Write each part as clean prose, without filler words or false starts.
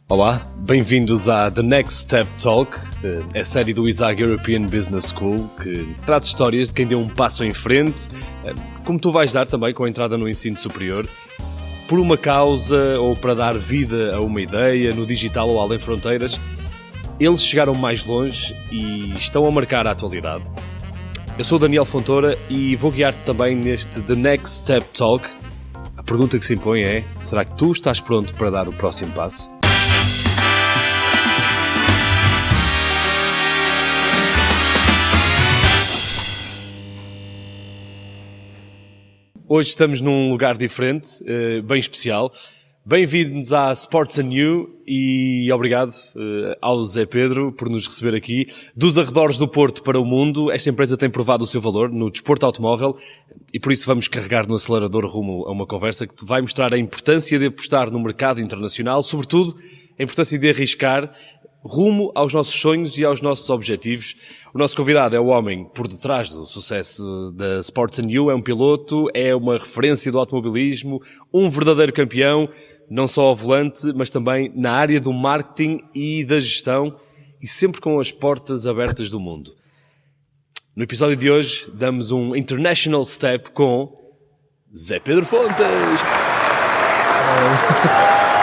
Olá, bem-vindos à The Next Step Talk, a série do ISAG European Business School, que traz histórias de quem deu um passo em frente, como tu vais dar também com a entrada no ensino superior, por uma causa ou para dar vida a uma ideia, no digital ou além fronteiras. Eles chegaram mais longe e estão a marcar a atualidade. Eu sou o Daniel Fontoura e vou guiar-te também neste The Next Step Talk. A pergunta que se impõe é, será que tu estás pronto para dar o próximo passo? Hoje estamos num lugar diferente, bem especial. Bem-vindos à Sports and You e obrigado ao Zé Pedro por nos receber aqui. Dos arredores do Porto para o mundo, esta empresa tem provado o seu valor no desporto automóvel e por isso vamos carregar no acelerador rumo a uma conversa que te vai mostrar a importância de apostar no mercado internacional, sobretudo a importância de arriscar rumo aos nossos sonhos e aos nossos objetivos. O nosso convidado é o homem por detrás do sucesso da Sports and You, é um piloto, é uma referência do automobilismo, um verdadeiro campeão, não só ao volante, mas também na área do marketing e da gestão, e sempre com as portas abertas do mundo. No episódio de hoje, damos um International Step com Zé Pedro Fontes.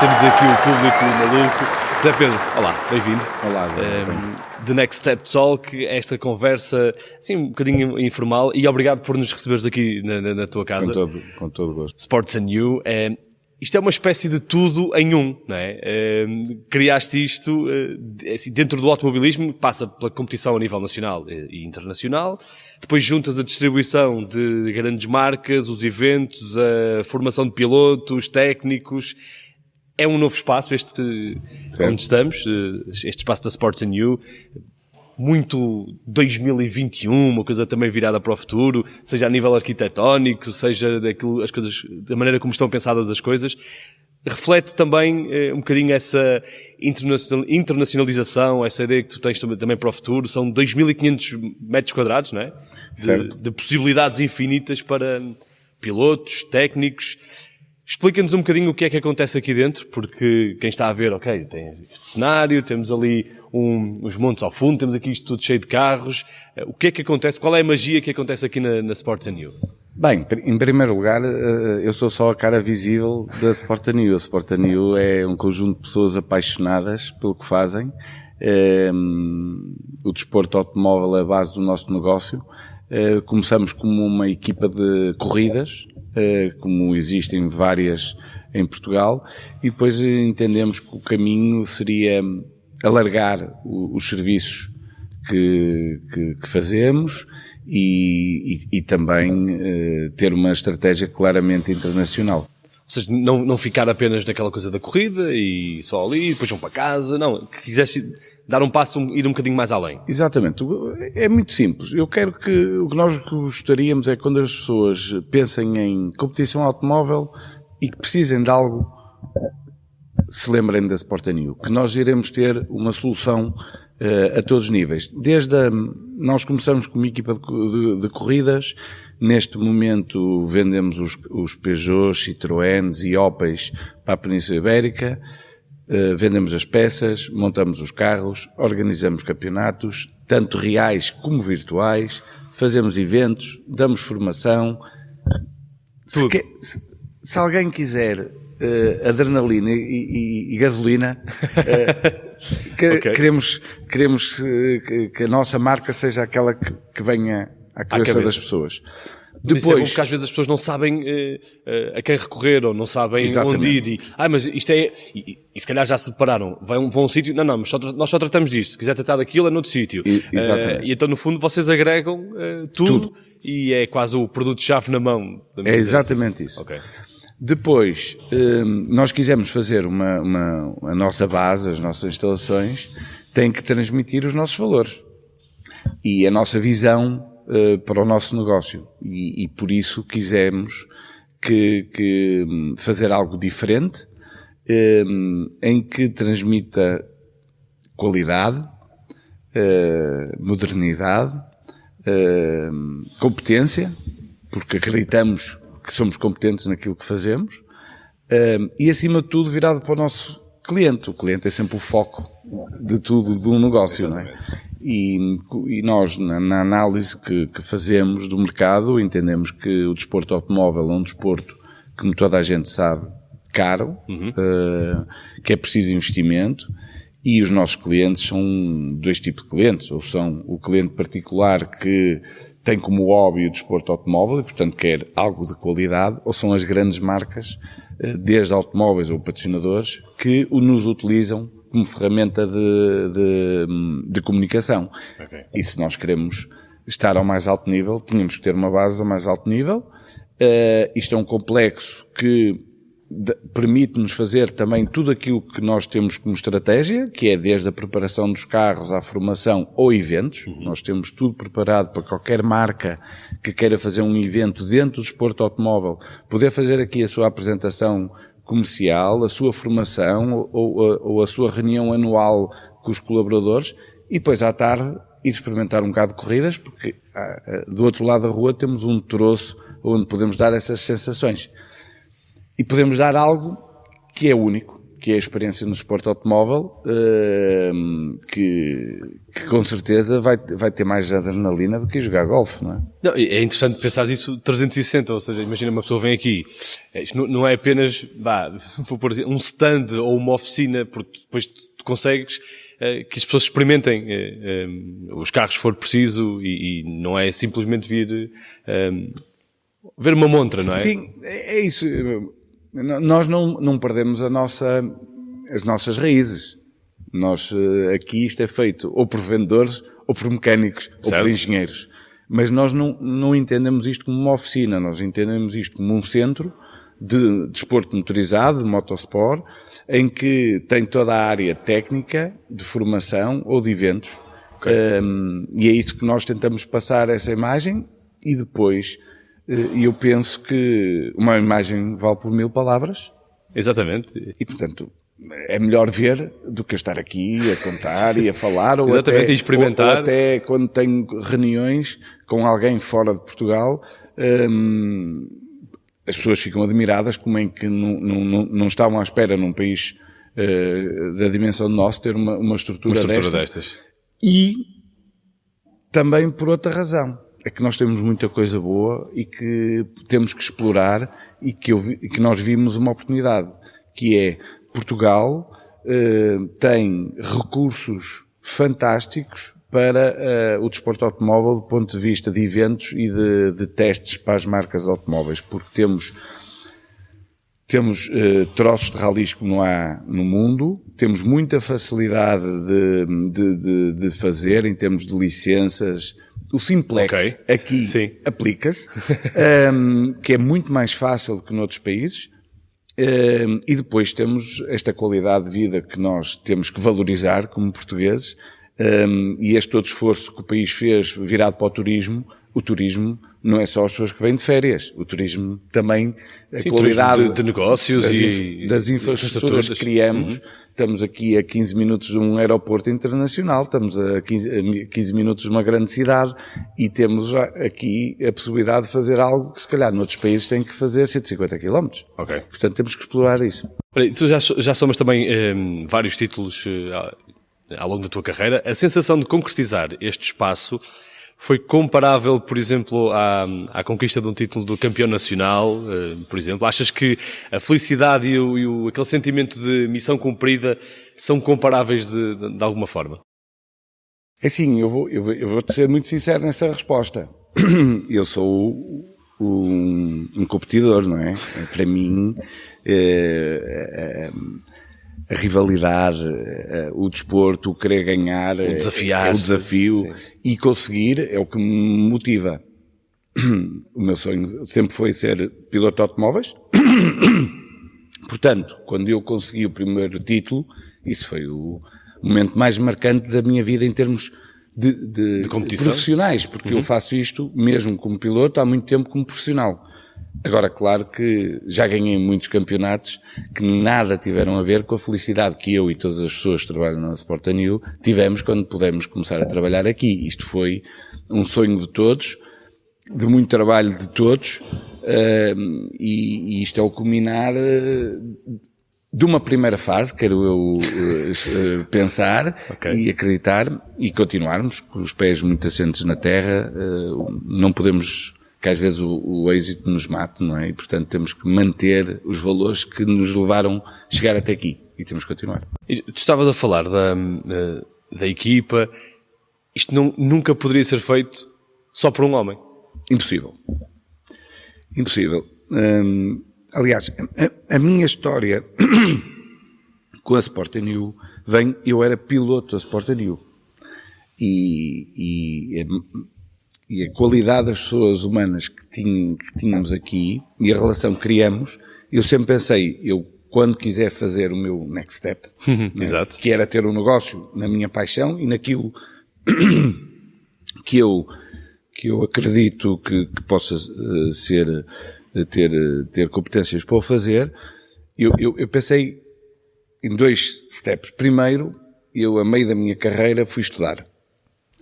Temos aqui o público maluco. Zé Pedro, olá, bem-vindo. Olá, The Next Step Talk, esta conversa assim um bocadinho informal, e obrigado por nos receberes aqui na tua casa. Com todo o gosto. Sports and You. Isto é uma espécie de tudo em um, não é? Criaste isto assim, dentro do automobilismo, passa pela competição a nível nacional e internacional, depois juntas a distribuição de grandes marcas, os eventos, a formação de pilotos, técnicos. É um novo espaço, este certo. Onde estamos, este espaço da Sports and You, muito 2021, uma coisa também virada para o futuro, seja a nível arquitetónico, seja daquilo, as coisas, da maneira como estão pensadas as coisas. Reflete também um bocadinho essa internacionalização, essa ideia que tu tens também para o futuro. São 2.500 metros quadrados, não é? De possibilidades infinitas para pilotos, técnicos. Explica-nos um bocadinho o que é que acontece aqui dentro, porque quem está a ver, ok, tem este cenário, temos ali uns montes ao fundo, temos aqui isto tudo cheio de carros. O que é que acontece? Qual é a magia que acontece aqui na Sports and You? Bem, em primeiro lugar, eu sou só a cara visível da Sports and You. A Sports and You é um conjunto de pessoas apaixonadas pelo que fazem. O desporto automóvel é a base do nosso negócio. Começamos como uma equipa de corridas, como existem várias em Portugal, e depois entendemos que o caminho seria alargar os serviços que fazemos e também ter uma estratégia claramente internacional. Ou seja, não ficar apenas naquela coisa da corrida e só ali, depois vão para casa, não, que quiseste dar um passo, ir um bocadinho mais além. Exatamente, é muito simples. Eu quero o que nós gostaríamos é quando as pessoas pensem em competição automóvel e que precisem de algo, se lembrem da Sports and You, que nós iremos ter uma solução a todos os níveis. Nós começamos com uma equipa de corridas. Neste momento vendemos os Peugeots, Citroëns e Opels para a Península Ibérica, vendemos as peças, montamos os carros, organizamos campeonatos, tanto reais como virtuais, fazemos eventos, damos formação. Se alguém quiser adrenalina e gasolina, okay. Queremos que a nossa marca seja aquela que venha à cabeça das pessoas. Depois, é bom porque às vezes as pessoas não sabem a quem recorrer ou não sabem onde ir. Mas isto é... E se calhar já se depararam. Vão a um sítio... Não, mas nós só tratamos disto. Se quiser tratar daquilo, é noutro sítio. Exatamente. E então, no fundo, vocês agregam tudo e é quase o produto-chave na mão. É exatamente isso. Okay. Depois, nós quisemos fazer a nossa base, as nossas instalações, têm que transmitir os nossos valores e a nossa visão para o nosso negócio. E por isso quisemos que fazer algo diferente, em que transmita qualidade, modernidade, competência, porque acreditamos que somos competentes naquilo que fazemos, e acima de tudo virado para o nosso cliente. O cliente é sempre o foco de tudo, de um negócio, não é? E nós, na análise que fazemos do mercado, entendemos que o desporto automóvel é um desporto, como toda a gente sabe, caro, que é preciso investimento, e os nossos clientes são dois tipos de clientes, ou são o cliente particular que tem como hobby o desporto automóvel e, portanto, quer algo de qualidade, ou são as grandes marcas, desde automóveis ou patrocinadores, que nos utilizam como ferramenta de comunicação. Okay. E se nós queremos estar ao mais alto nível, tínhamos que ter uma base ao mais alto nível. Isto é um complexo que permite-nos fazer também tudo aquilo que nós temos como estratégia, que é desde a preparação dos carros à formação ou eventos. Nós temos tudo preparado para qualquer marca que queira fazer um evento dentro do desporto automóvel, poder fazer aqui a sua apresentação comercial, a sua formação ou a sua reunião anual com os colaboradores e depois à tarde ir experimentar um bocado de corridas, porque do outro lado da rua temos um troço onde podemos dar essas sensações. E podemos dar algo que é único, que é a experiência no desporto automóvel, que com certeza vai ter mais adrenalina do que jogar golfe, não é? Não, é interessante pensar isso 360, ou seja, imagina uma pessoa vem aqui, isto não é apenas, vou pôr um stand ou uma oficina, porque depois tu consegues que as pessoas experimentem os carros se for preciso e não é simplesmente vir ver uma montra, não é? Sim, é isso. Nós não perdemos as nossas raízes. Nós, aqui isto é feito ou por vendedores, ou por mecânicos, certo, ou por engenheiros. Mas nós não entendemos isto como uma oficina, nós entendemos isto como um centro de desporto motorizado, de motorsport, em que tem toda a área técnica, de formação ou de eventos. Okay. E é isso que nós tentamos passar essa imagem e depois... E eu penso que uma imagem vale por 1000 palavras. Exatamente. E, portanto, é melhor ver do que estar aqui a contar e a falar. Ou exatamente, até, e experimentar. Ou até quando tenho reuniões com alguém fora de Portugal, as pessoas ficam admiradas como é que não estavam à espera num país da dimensão do nosso ter uma estrutura destas. E também por outra razão. É que nós temos muita coisa boa e que temos que explorar e que nós vimos uma oportunidade, que é Portugal tem recursos fantásticos para o desporto automóvel do ponto de vista de eventos e de testes para as marcas automóveis, porque temos troços de ralis como não há no mundo, temos muita facilidade de fazer em termos de licenças. O Simplex aqui aplica-se, que é muito mais fácil do que noutros países, e depois temos esta qualidade de vida que nós temos que valorizar como portugueses, e este todo esforço que o país fez virado para o turismo não é só as pessoas que vêm de férias, o turismo também, a qualidade de negócios das infraestruturas que criamos. Estamos aqui a 15 minutos de um aeroporto internacional, estamos a 15 minutos de uma grande cidade e temos aqui a possibilidade de fazer algo que se calhar noutros países tem que fazer 150 km. Okay. Portanto temos que explorar isso. Tu já somas também vários títulos ao longo da tua carreira. A sensação de concretizar este espaço foi comparável, por exemplo, à conquista de um título do campeão nacional, por exemplo? Achas que a felicidade e aquele sentimento de missão cumprida são comparáveis de alguma forma? É assim, eu vou-te ser muito sincero nessa resposta. Eu sou um competidor, não é? Para mim, a rivalidade, o desporto, o querer ganhar, o desafiar, é o desafio, sim, e conseguir é o que me motiva. O meu sonho sempre foi ser piloto de automóveis. Portanto, quando eu consegui o primeiro título, isso foi o momento mais marcante da minha vida em termos de profissionais, porque eu faço isto mesmo como piloto há muito tempo como profissional. Agora, claro que já ganhei muitos campeonatos que nada tiveram a ver com a felicidade que eu e todas as pessoas que trabalham na Sport New tivemos quando pudemos começar a trabalhar aqui. Isto foi um sonho de todos, de muito trabalho de todos, e isto é o culminar de uma primeira fase, quero eu pensar e acreditar e continuarmos com os pés muito assentes na terra. Não podemos, que às vezes o êxito nos mate, não é? E portanto temos que manter os valores que nos levaram a chegar até aqui e temos que continuar. Tu estavas a falar da equipa. Isto nunca poderia ser feito só por um homem. Impossível. Aliás, a minha história com a Sport &You eu era piloto da Sport &You e a qualidade das pessoas humanas que tínhamos aqui e a relação que criamos, eu sempre pensei, quando quiser fazer o meu next step, Exato. Que era ter um negócio na minha paixão e naquilo que eu acredito que possa ter competências para o fazer, eu pensei em 2 steps. Primeiro, eu a meio da minha carreira fui estudar.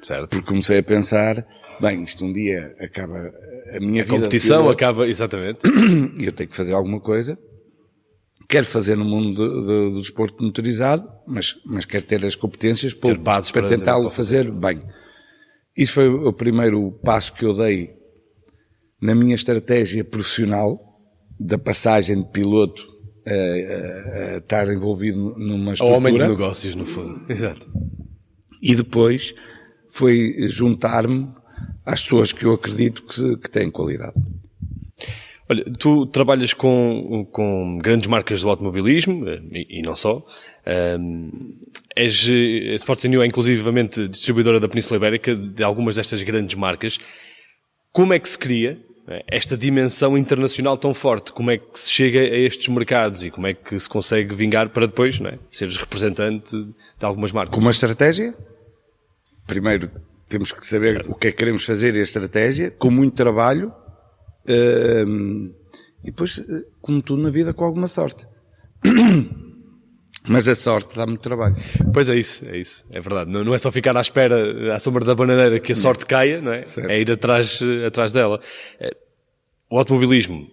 Certo. Porque comecei a pensar, bem, isto um dia acaba a minha vida. A competição acaba, exatamente. E eu tenho que fazer alguma coisa. Quero fazer no mundo do desporto motorizado, mas quero ter as competências para tentá-lo fazer bem. Isso foi o primeiro passo que eu dei na minha estratégia profissional, da passagem de piloto a estar envolvido numa estrutura. Ao homem de negócios, no fundo. Exato. E depois foi juntar-me às pessoas que eu acredito que têm qualidade. Olha, tu trabalhas com grandes marcas do automobilismo, e não só. A Sports &You é inclusivamente distribuidora da Península Ibérica de algumas destas grandes marcas. Como é que se cria esta dimensão internacional tão forte? Como é que se chega a estes mercados e como é que se consegue vingar para depois, não é, seres representante de algumas marcas? Com uma estratégia, primeiro temos que saber o que é que queremos fazer e a estratégia, com muito trabalho, e depois, como tudo na vida, com alguma sorte. Mas a sorte dá muito trabalho. Pois é isso. É verdade. Não é só ficar à espera, à sombra da bananeira, que a sorte caia, não é? Certo. É ir atrás dela. O automobilismo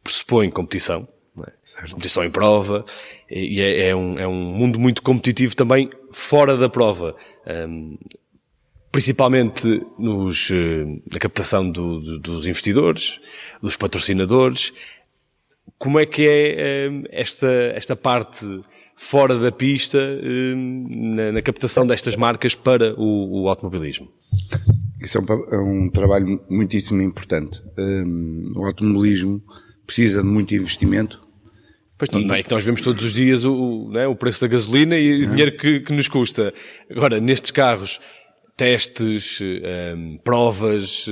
pressupõe competição, não é? Competição em prova, e é um mundo muito competitivo também fora da prova. Principalmente na captação dos investidores, dos patrocinadores. Como é que é esta parte fora da pista na captação destas marcas para o automobilismo? Isso é um trabalho muitíssimo importante. O automobilismo precisa de muito investimento. Pois não é que nós vemos todos os dias o preço da gasolina e o dinheiro que nos custa. Agora, nestes carros, testes, provas,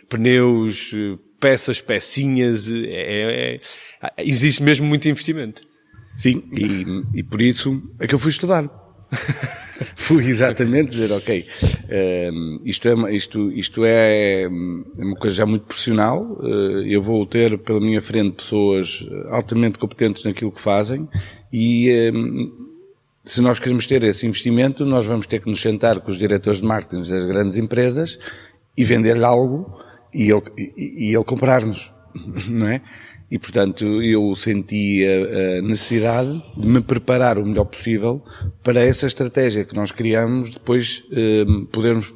pneus, pecinhas, existe mesmo muito investimento. Sim, e por isso é que eu fui estudar. Fui exatamente dizer, ok, isto é uma coisa já muito profissional, eu vou ter pela minha frente pessoas altamente competentes naquilo que fazem e se nós queremos ter esse investimento, nós vamos ter que nos sentar com os diretores de marketing das grandes empresas e vender-lhe algo e ele comprar-nos, não é? E, portanto, eu senti a necessidade de me preparar o melhor possível para essa estratégia que nós criamos, depois podermos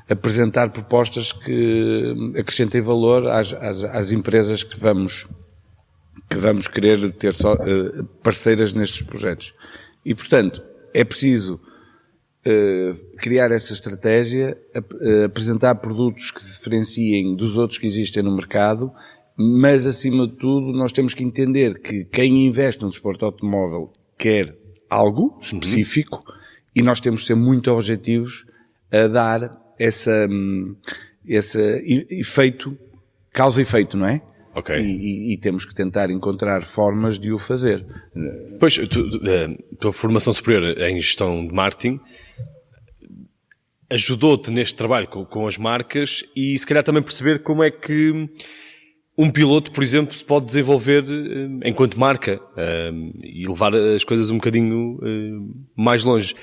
apresentar propostas que acrescentem valor às empresas que vamos querer ter parceiras nestes projetos. E, portanto, é preciso criar essa estratégia, apresentar produtos que se diferenciem dos outros que existem no mercado, mas, acima de tudo, nós temos que entender que quem investe no desporto automóvel quer algo específico e nós temos que ser muito objetivos a dar esse efeito, causa e efeito, não é? Ok. E temos que tentar encontrar formas de o fazer. Pois, a tua formação superior em gestão de marketing ajudou-te neste trabalho com as marcas e se calhar também perceber como é que um piloto, por exemplo, se pode desenvolver enquanto marca e levar as coisas um bocadinho mais longe.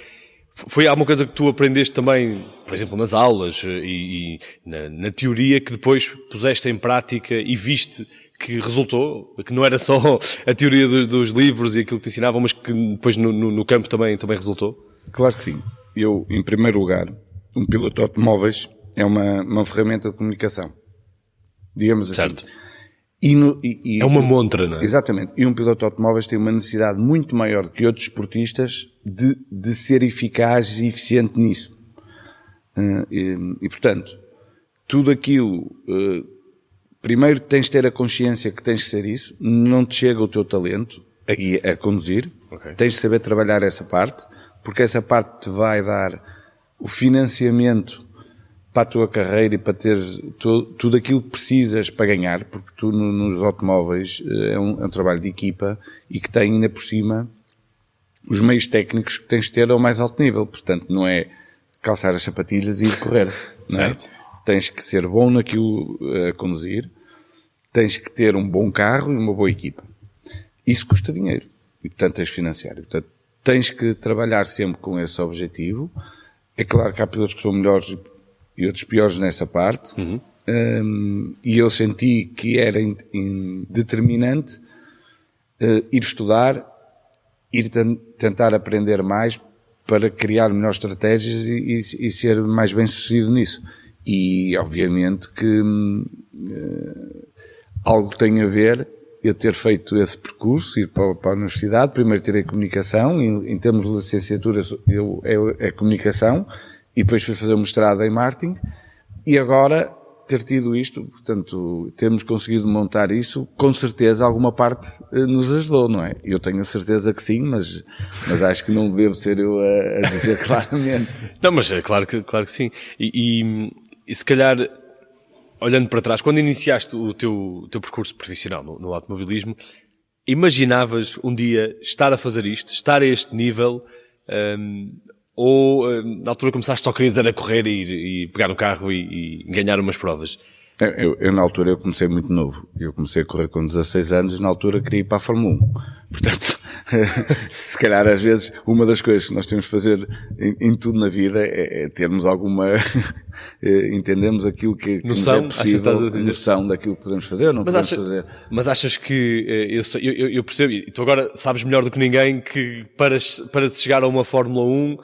Foi alguma coisa que tu aprendeste também, por exemplo, nas aulas e na teoria, que depois puseste em prática e viste que resultou, que não era só a teoria dos livros e aquilo que te ensinavam, mas que depois no campo também resultou? Claro que sim. Eu, em primeiro lugar, um piloto de automóveis é uma ferramenta de comunicação. Digamos assim. Certo. É uma montra, não é? Exatamente. E um piloto de automóveis tem uma necessidade muito maior do que outros esportistas de ser eficaz e eficiente nisso. Portanto, tudo aquilo... primeiro tens de ter a consciência que tens de ser isso. Não te chega o teu talento a conduzir. Okay. Tens de saber trabalhar essa parte, porque essa parte te vai dar o financiamento para a tua carreira e para ter tudo aquilo que precisas para ganhar, porque tu nos automóveis é um trabalho de equipa e que tem ainda por cima os meios técnicos que tens de ter ao mais alto nível. Portanto, não é calçar as sapatilhas e ir correr. Não é? Tens que ser bom naquilo a conduzir, tens que ter um bom carro e uma boa equipa. Isso custa dinheiro e, portanto, tens de financiar. E, portanto, tens que trabalhar sempre com esse objetivo. É claro que há pilotos que são melhores e outros piores nessa parte. Uhum. E eu senti que era determinante ir estudar, ir tentar aprender mais para criar melhores estratégias e ser mais bem sucedido nisso. E, obviamente, que algo tem a ver eu ter feito esse percurso, ir para a universidade. Primeiro tirei comunicação, em termos de licenciatura é comunicação, e depois fui fazer um mestrado em marketing, e agora ter tido isto, portanto, termos conseguido montar isso, com certeza alguma parte nos ajudou, não é? Eu tenho a certeza que sim, mas acho que não devo ser eu a dizer claramente. Não, mas é claro que sim. E se calhar, olhando para trás, quando iniciaste o teu percurso profissional no automobilismo, imaginavas um dia estar a fazer isto, estar a este nível, ou na altura começaste só querias era correr e pegar no carro e ganhar umas provas? Eu na altura comecei muito novo. Eu comecei a correr com 16 anos, na altura queria ir para a Fórmula 1. Portanto, se calhar às vezes uma das coisas que nós temos de fazer em tudo na vida é termos alguma... entendemos aquilo que noção, nos é possível, noção daquilo que podemos fazer ou não podemos fazer. Mas achas que... Eu percebo, e tu agora sabes melhor do que ninguém que para se chegar a uma Fórmula 1...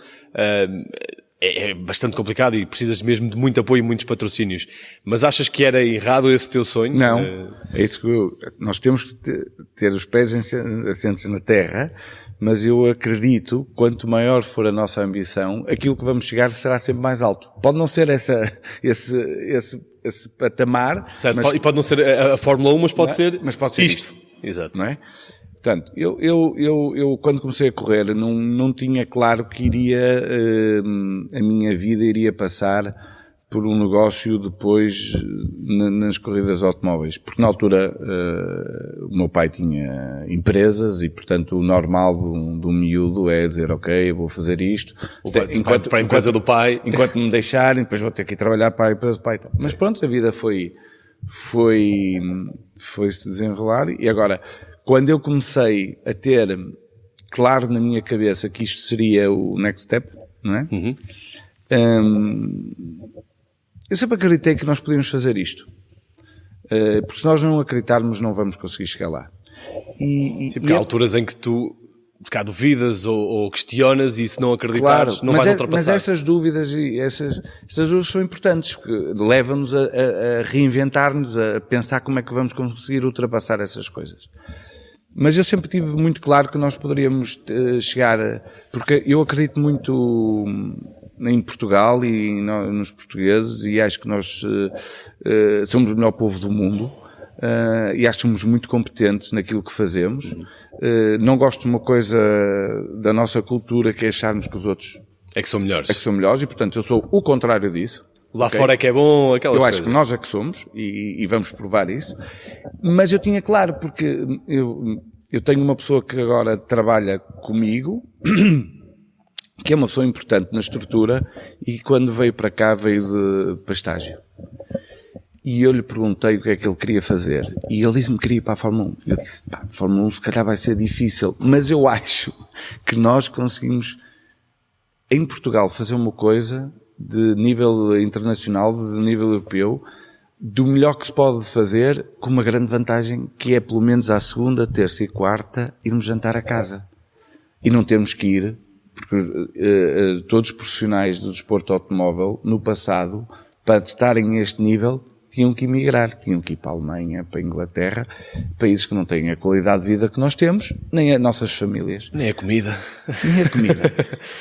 é bastante complicado e precisas mesmo de muito apoio e muitos patrocínios. Mas achas que era errado esse teu sonho? Não. É isso que nós temos que ter os pés assentes na terra, mas eu acredito, quanto maior for a nossa ambição, aquilo que vamos chegar será sempre mais alto. Pode não ser esse patamar. Certo, e pode não ser a Fórmula 1, mas pode ser isto. Exato. Não é? Portanto, eu quando comecei a correr não tinha claro que a minha vida iria passar por um negócio depois nas corridas de automóveis. Porque na altura o meu pai tinha empresas e, portanto, o normal de um miúdo é dizer, ok, eu vou fazer isto. Para a empresa do pai. Enquanto me deixarem, depois vou ter que ir trabalhar para a empresa do pai. Mas pronto, a vida foi se desenrolar e agora... Quando eu comecei a ter claro na minha cabeça que isto seria o next step, não é? Uhum. Eu sempre acreditei que nós podíamos fazer isto. Porque se nós não acreditarmos, não vamos conseguir chegar lá. Sim, porque há alturas em que tu cá duvidas ou questionas e se não acreditares, claro, não vais ultrapassar. Mas essas dúvidas essas dúvidas são importantes, porque levam-nos a reinventar-nos, a pensar como é que vamos conseguir ultrapassar essas coisas. Mas eu sempre tive muito claro que nós poderíamos chegar, porque eu acredito muito em Portugal e nos portugueses e acho que nós somos o melhor povo do mundo. E acho que somos muito competentes naquilo que fazemos. Não gosto de uma coisa da nossa cultura que é acharmos que os outros é que são melhores. E portanto eu sou o contrário disso. Lá fora é que é bom aquelas coisas. Eu acho que nós é que somos e vamos provar isso. Mas eu tinha claro, porque eu tenho uma pessoa que agora trabalha comigo, que é uma pessoa importante na estrutura e quando veio para cá veio para estágio. E eu lhe perguntei o que é que ele queria fazer. E ele disse-me que queria ir para a Fórmula 1. Eu disse, a Fórmula 1 se calhar vai ser difícil, mas eu acho que nós conseguimos em Portugal fazer uma coisa de nível internacional, de nível europeu, do melhor que se pode fazer, com uma grande vantagem, que é pelo menos à segunda, terça e quarta irmos jantar a casa. E não temos que ir, porque todos os profissionais do desporto automóvel, no passado, para estarem a este nível, tinham que emigrar, tinham que ir para a Alemanha, para a Inglaterra, países que não têm a qualidade de vida que nós temos, nem as nossas famílias. Nem a comida. Nem a comida.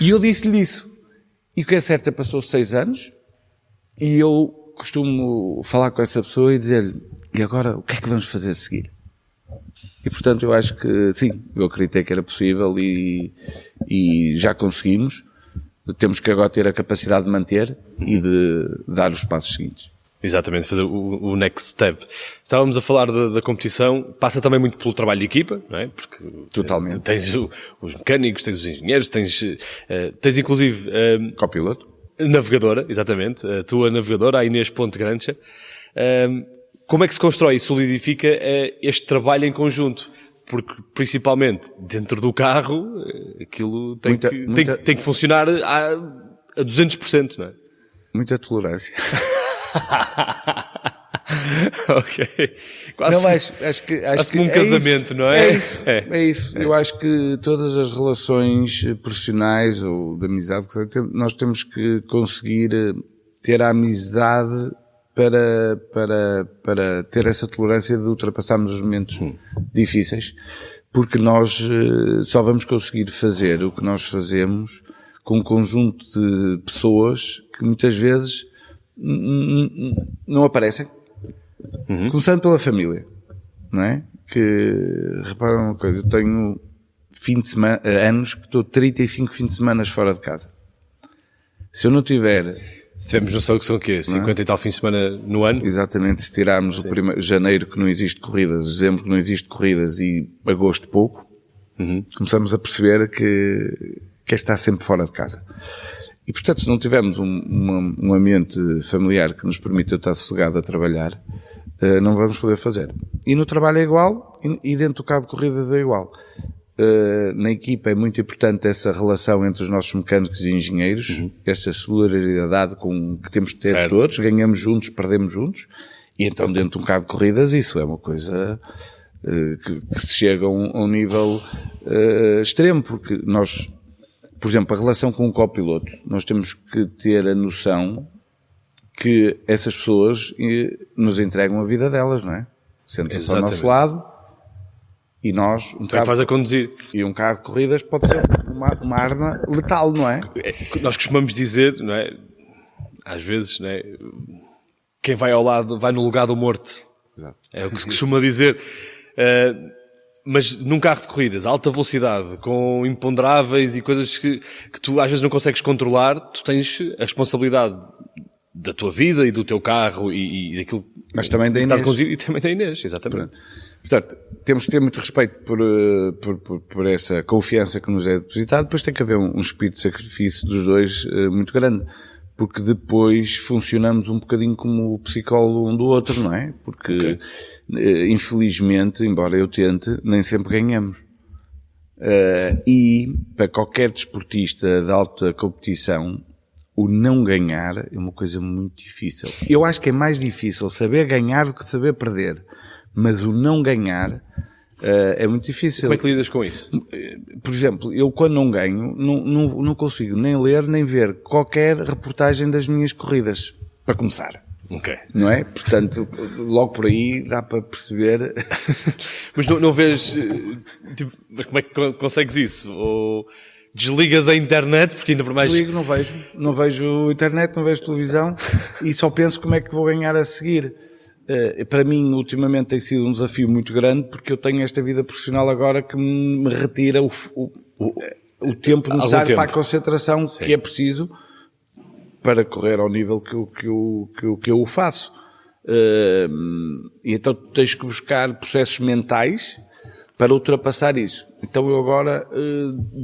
E eu disse-lhe isso. E o que é certo é que passou 6 anos, e eu costumo falar com essa pessoa e dizer-lhe, e agora, o que é que vamos fazer a seguir? E portanto eu acho que, sim, eu acreditei que era possível e já conseguimos. Temos que agora ter a capacidade de manter e de dar os passos seguintes. Exatamente, fazer o next step. Estávamos a falar da competição, passa também muito pelo trabalho de equipa, não é? Porque totalmente. Tens os mecânicos, tens os engenheiros, tens inclusive... Copiloto. Navegadora, exatamente, a tua navegadora, a Inês Ponte Grancha. Como é que se constrói e solidifica este trabalho em conjunto? Porque, principalmente, dentro do carro, aquilo tem que funcionar a 200%, não é? Muita tolerância. Ok. Quase, não, acho que como um casamento, não é? É isso. Eu acho que todas as relações profissionais ou de amizade, nós temos que conseguir ter a amizade para ter essa tolerância de ultrapassarmos os momentos difíceis, porque nós só vamos conseguir fazer o que nós fazemos com um conjunto de pessoas que muitas vezes não aparecem. Começando pela família, não é? Que, repara uma coisa, eu tenho anos que estou 35 fins de semana fora de casa. Se eu não tiver... Temos noção que são o quê? 50 e tal fins de semana no ano? Exatamente, se tirarmos o janeiro que não existe corridas, dezembro que não existe corridas e agosto pouco, começamos a perceber que está sempre fora de casa. E, portanto, se não tivermos um ambiente familiar que nos permita estar sossegado a trabalhar, não vamos poder fazer. E no trabalho é igual, e dentro do carro de corridas é igual. Na equipa é muito importante essa relação entre os nossos mecânicos e engenheiros, essa solidariedade que temos de ter todos, ganhamos juntos, perdemos juntos, e então dentro de um carro de corridas isso é uma coisa que se chega a um nível extremo, porque nós... Por exemplo, a relação com o copiloto, nós temos que ter a noção que essas pessoas nos entregam a vida delas, não é? Sentam-se ao nosso lado e nós... faz a conduzir. E um carro de corridas pode ser uma arma letal, não é? Nós costumamos dizer, não é? Às vezes, não é? Quem vai ao lado vai no lugar do morto. Exato. É o que se costuma dizer. Mas num carro de corridas, a alta velocidade, com imponderáveis e coisas que tu às vezes não consegues controlar, tu tens a responsabilidade da tua vida e do teu carro e daquilo mas também da Inês. E também da Inês, exatamente. Portanto, temos que ter muito respeito por essa confiança que nos é depositada, depois tem que haver um espírito de sacrifício dos dois muito grande. Porque depois funcionamos um bocadinho como o psicólogo um do outro, não é? Porque, infelizmente, embora eu tente, nem sempre ganhamos. E, para qualquer desportista de alta competição, o não ganhar é uma coisa muito difícil. Eu acho que é mais difícil saber ganhar do que saber perder. Mas o não ganhar é muito difícil. Como é que lidas com isso? Por exemplo, eu quando não ganho, não consigo nem ler nem ver qualquer reportagem das minhas corridas, para começar. Ok. Não é? Portanto, logo por aí dá para perceber. Mas não vês... Tipo, mas como é que consegues isso? Ou desligas a internet, porque ainda por mais... Desligo, não vejo internet, não vejo televisão e só penso como é que vou ganhar a seguir. Para mim, ultimamente, tem sido um desafio muito grande porque eu tenho esta vida profissional agora que me retira o tempo necessário para a concentração que é preciso para correr ao nível que eu o faço. E então tens que buscar processos mentais para ultrapassar isso. Então eu agora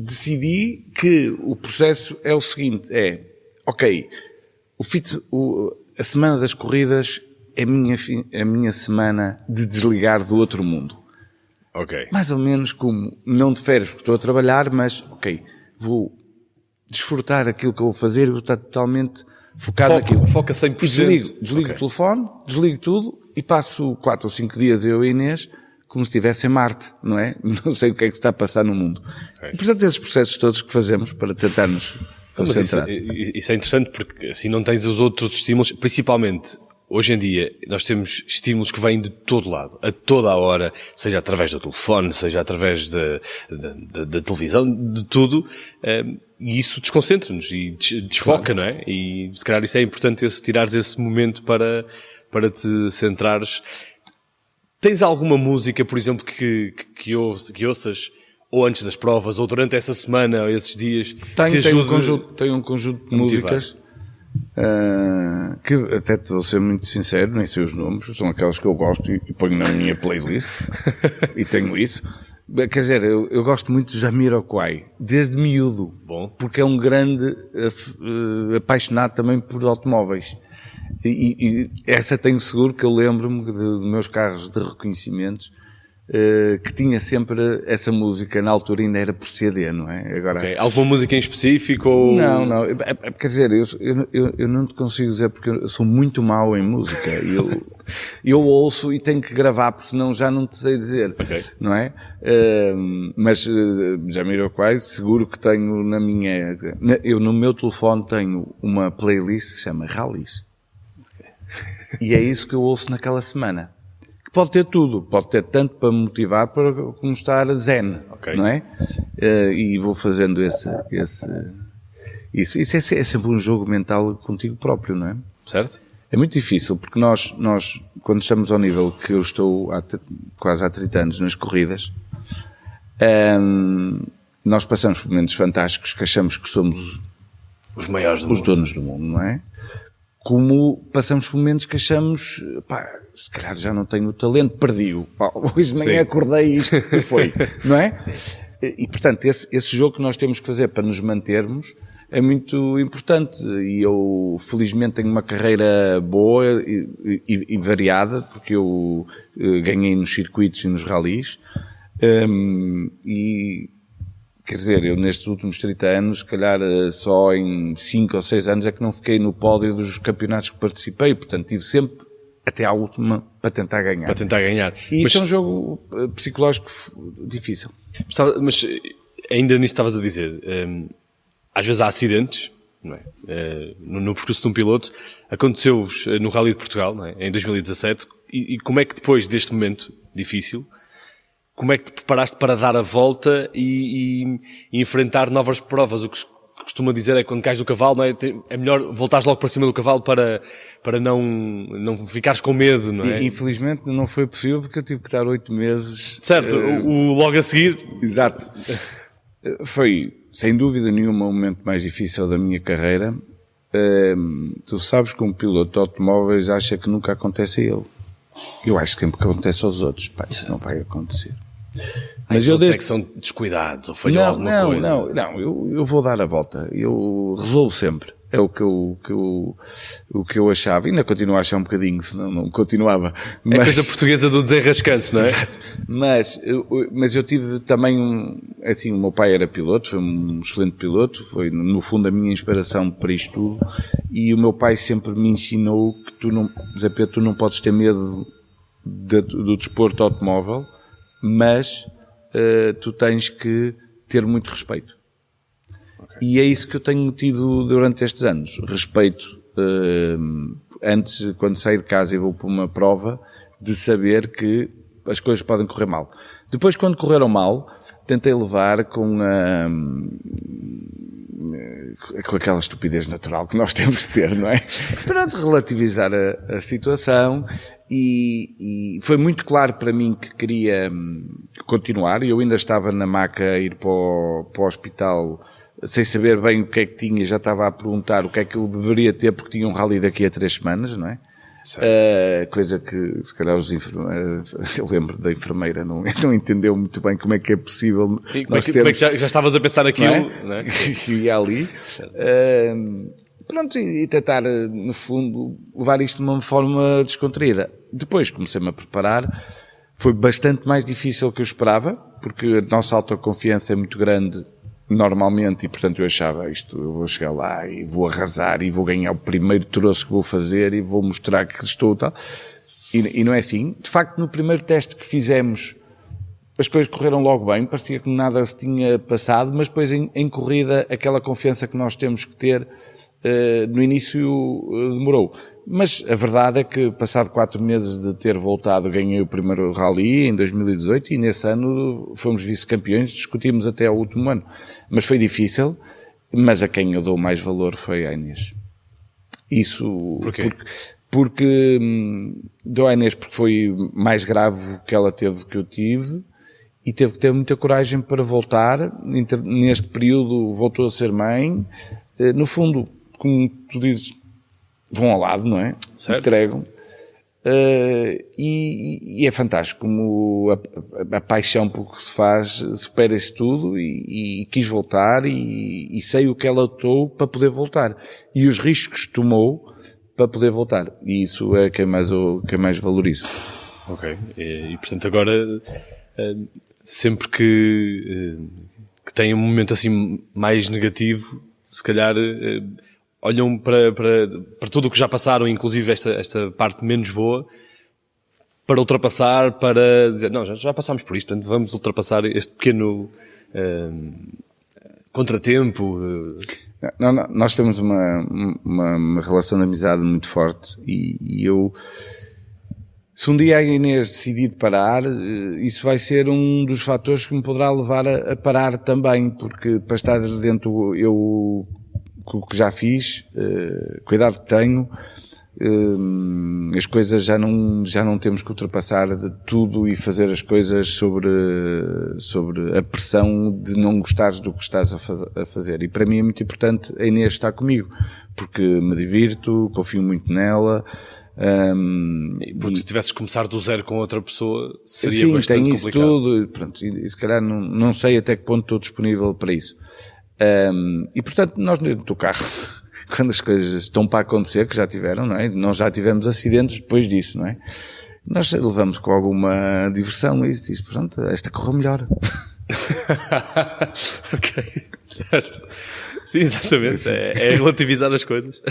decidi que o processo é o seguinte, ok, a semana das corridas é a minha semana de desligar do outro mundo. Ok. Mais ou menos como, não de férias porque estou a trabalhar, mas, ok, vou desfrutar aquilo que eu vou fazer, eu vou estar totalmente focado naquilo. Foca 100%. Desligo o telefone, desligo tudo e passo 4 ou 5 dias eu e a Inês como se estivesse em Marte, não é? Não sei o que é que se está a passar no mundo. E, portanto, esses processos todos que fazemos para tentarmos concentrar. Isso é interessante porque assim não tens os outros estímulos, principalmente hoje em dia nós temos estímulos que vêm de todo lado, a toda a hora, seja através do telefone, seja através da televisão, de tudo, e isso desconcentra-nos e desfoca, não é? E se calhar isso é importante, tirares esse momento para te centrares. Tens alguma música, por exemplo, que ouças ou antes das provas, ou durante essa semana, ou esses dias? Tenho um conjunto de músicas que até te vou ser muito sincero, nem sei os nomes, são aquelas que eu gosto e ponho na minha playlist e tenho isso. Quer dizer, eu gosto muito de Jamiroquai, desde miúdo. Bom. Porque é um grande apaixonado também por automóveis. E essa tenho seguro que eu lembro-me de meus carros de reconhecimentos, que tinha sempre essa música, na altura ainda era por CD, não é? Agora, okay. Alguma música em específico? Ou... Não, quer dizer, eu não te consigo dizer porque eu sou muito mau em música. Eu ouço e tenho que gravar, porque senão já não te sei dizer, okay. Não é? Mas Jamiroquai, seguro que tenho eu no meu telefone tenho uma playlist que se chama Rallys. E é isso que eu ouço naquela semana. Que pode ter tudo. Pode ter tanto para me motivar como estar zen. Okay. Não é? E vou fazendo isso. Isso é sempre um jogo mental contigo próprio, não é? Certo. É muito difícil, porque nós quando estamos ao nível que eu estou quase há 30 anos nas corridas, nós passamos por momentos fantásticos que achamos que somos os maiores os donos do mundo, não é? Como passamos por momentos que achamos, se calhar já não tenho o talento, perdi-o. Hoje de manhã acordei isto e foi, não é? E portanto, esse jogo que nós temos que fazer para nos mantermos é muito importante. E eu, felizmente, tenho uma carreira boa e variada, porque eu ganhei nos circuitos e nos ralis. E... Quer dizer, eu nestes últimos 30 anos, se calhar só em 5 ou 6 anos é que não fiquei no pódio dos campeonatos que participei, portanto tive sempre até à última para tentar ganhar. E isso é um jogo psicológico difícil. Mas ainda nisso estavas a dizer, às vezes há acidentes, não é? No percurso de um piloto, aconteceu-vos no Rally de Portugal, não é? Em 2017, e como é que depois deste momento difícil, como é que te preparaste para dar a volta e enfrentar novas provas? O que costuma dizer é que quando cais do cavalo, não é? É melhor voltares logo para cima do cavalo para não ficares com medo, não é? Infelizmente não foi possível porque eu tive que estar 8 meses... Certo, logo a seguir... Exato. Foi, sem dúvida nenhuma, o momento mais difícil da minha carreira. Tu sabes que um piloto de automóveis acha que nunca acontece a ele. Eu acho que sempre que acontece aos outros. Isso não vai acontecer. Mas eu é que são descuidados ou falhou alguma coisa? Não, eu vou dar a volta. Eu resolvo sempre. É o que eu achava. Ainda continuo a achar um bocadinho, senão não continuava. É a coisa portuguesa do desenrascanço, não é? Mas eu tive também o meu pai era piloto, foi um excelente piloto, foi no fundo a minha inspiração para isto tudo, e o meu pai sempre me ensinou que tu não podes ter medo do desporto automóvel, mas tu tens que ter muito respeito. E é isso que eu tenho tido durante estes anos. Respeito, antes, quando saio de casa e vou para uma prova, de saber que as coisas podem correr mal. Depois, quando correram mal, tentei levar com aquela estupidez natural que nós temos de ter, não é? Para relativizar a situação. E foi muito claro para mim que queria continuar. Eu ainda estava na maca a ir para o hospital sem saber bem o que é que tinha, já estava a perguntar o que é que eu deveria ter porque tinha um rally daqui a 3 semanas, não é? Coisa que se calhar eu lembro da enfermeira não entendeu muito bem como é que é possível. E como é que já estavas a pensar naquilo, não é? Que ia ali. Pronto, e tentar, no fundo, levar isto de uma forma descontraída. Depois comecei-me a preparar. Foi bastante mais difícil do que eu esperava, porque a nossa autoconfiança é muito grande normalmente, e portanto eu achava isto, eu vou chegar lá e vou arrasar e vou ganhar o primeiro troço que vou fazer e vou mostrar que estou tal. E não é assim. De facto, no primeiro teste que fizemos, as coisas correram logo bem, parecia que nada se tinha passado, mas depois em corrida, aquela confiança que nós temos que ter, no início demorou. Mas a verdade é que, passado 4 meses de ter voltado, ganhei o primeiro rally em 2018 e nesse ano fomos vice-campeões, discutimos até ao último ano. Mas foi difícil, mas a quem eu dou mais valor foi a Inês. Isso... Porquê? Porque dou à Inês porque foi mais grave o que ela teve que eu tive e teve que ter muita coragem para voltar. Neste período voltou a ser mãe. No fundo, como tu dizes, vão ao lado, não é? Certo. Entregam. E é fantástico como a paixão pelo que se faz supera isso tudo e quis voltar e sei o que ela lutou para poder voltar. E os riscos que tomou para poder voltar. E isso é quem mais valorizo. Ok. E portanto agora, sempre que tem um momento assim mais negativo, se calhar olham para tudo o que já passaram, inclusive esta parte menos boa, para ultrapassar, para dizer, não, já passámos por isto, portanto vamos ultrapassar este pequeno contratempo. Não, nós temos uma relação de amizade muito forte e eu, se um dia a Inês decidir parar, isso vai ser um dos fatores que me poderá levar a parar também, porque para estar dentro, eu, com o que já fiz, cuidado que tenho, as coisas já não temos que ultrapassar de tudo e fazer as coisas sobre a pressão de não gostares do que estás a fazer. E para mim é muito importante a Inês estar comigo, porque me divirto, confio muito nela. Porque se tivesses que começar do zero com outra pessoa, seria sim, bastante tem complicado. Isso tudo, pronto, e se calhar não sei até que ponto estou disponível para isso. E portanto, nós dentro do carro, quando as coisas estão para acontecer, que já tiveram, não é? Nós já tivemos acidentes depois disso, não é? Nós levamos com alguma diversão isso, pronto, esta correu melhor. Ok, certo. Sim, exatamente. É relativizar as coisas.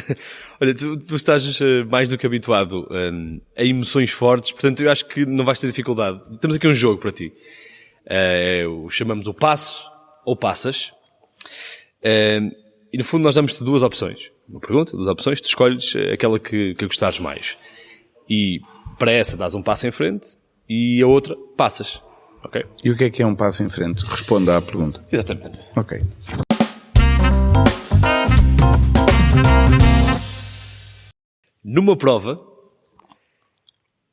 Olha, tu estás mais do que habituado a emoções fortes, portanto eu acho que não vais ter dificuldade. Temos aqui um jogo para ti. Chamamos o passo ou passas. E no fundo nós damos-te 2 opções. Uma pergunta, 2 opções, tu escolhes aquela que gostares mais. E para essa dás um passo em frente e a outra passas. Ok? E o que é um passo em frente? Responda à pergunta. Exatamente. Ok. Numa prova,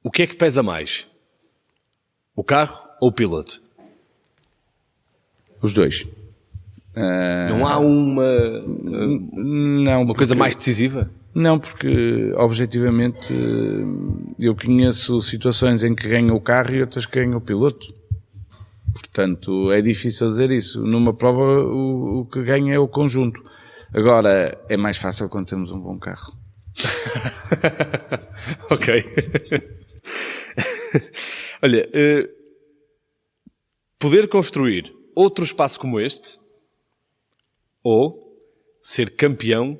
o que é que pesa mais? O carro ou o piloto? Os dois. Não há uma coisa mais decisiva? Não, porque objetivamente eu conheço situações em que ganha o carro e outras que ganha o piloto. Portanto, é difícil dizer isso. Numa prova o que ganha é o conjunto. Agora, é mais fácil quando temos um bom carro. Ok. Olha, poder construir outro espaço como este ou ser campeão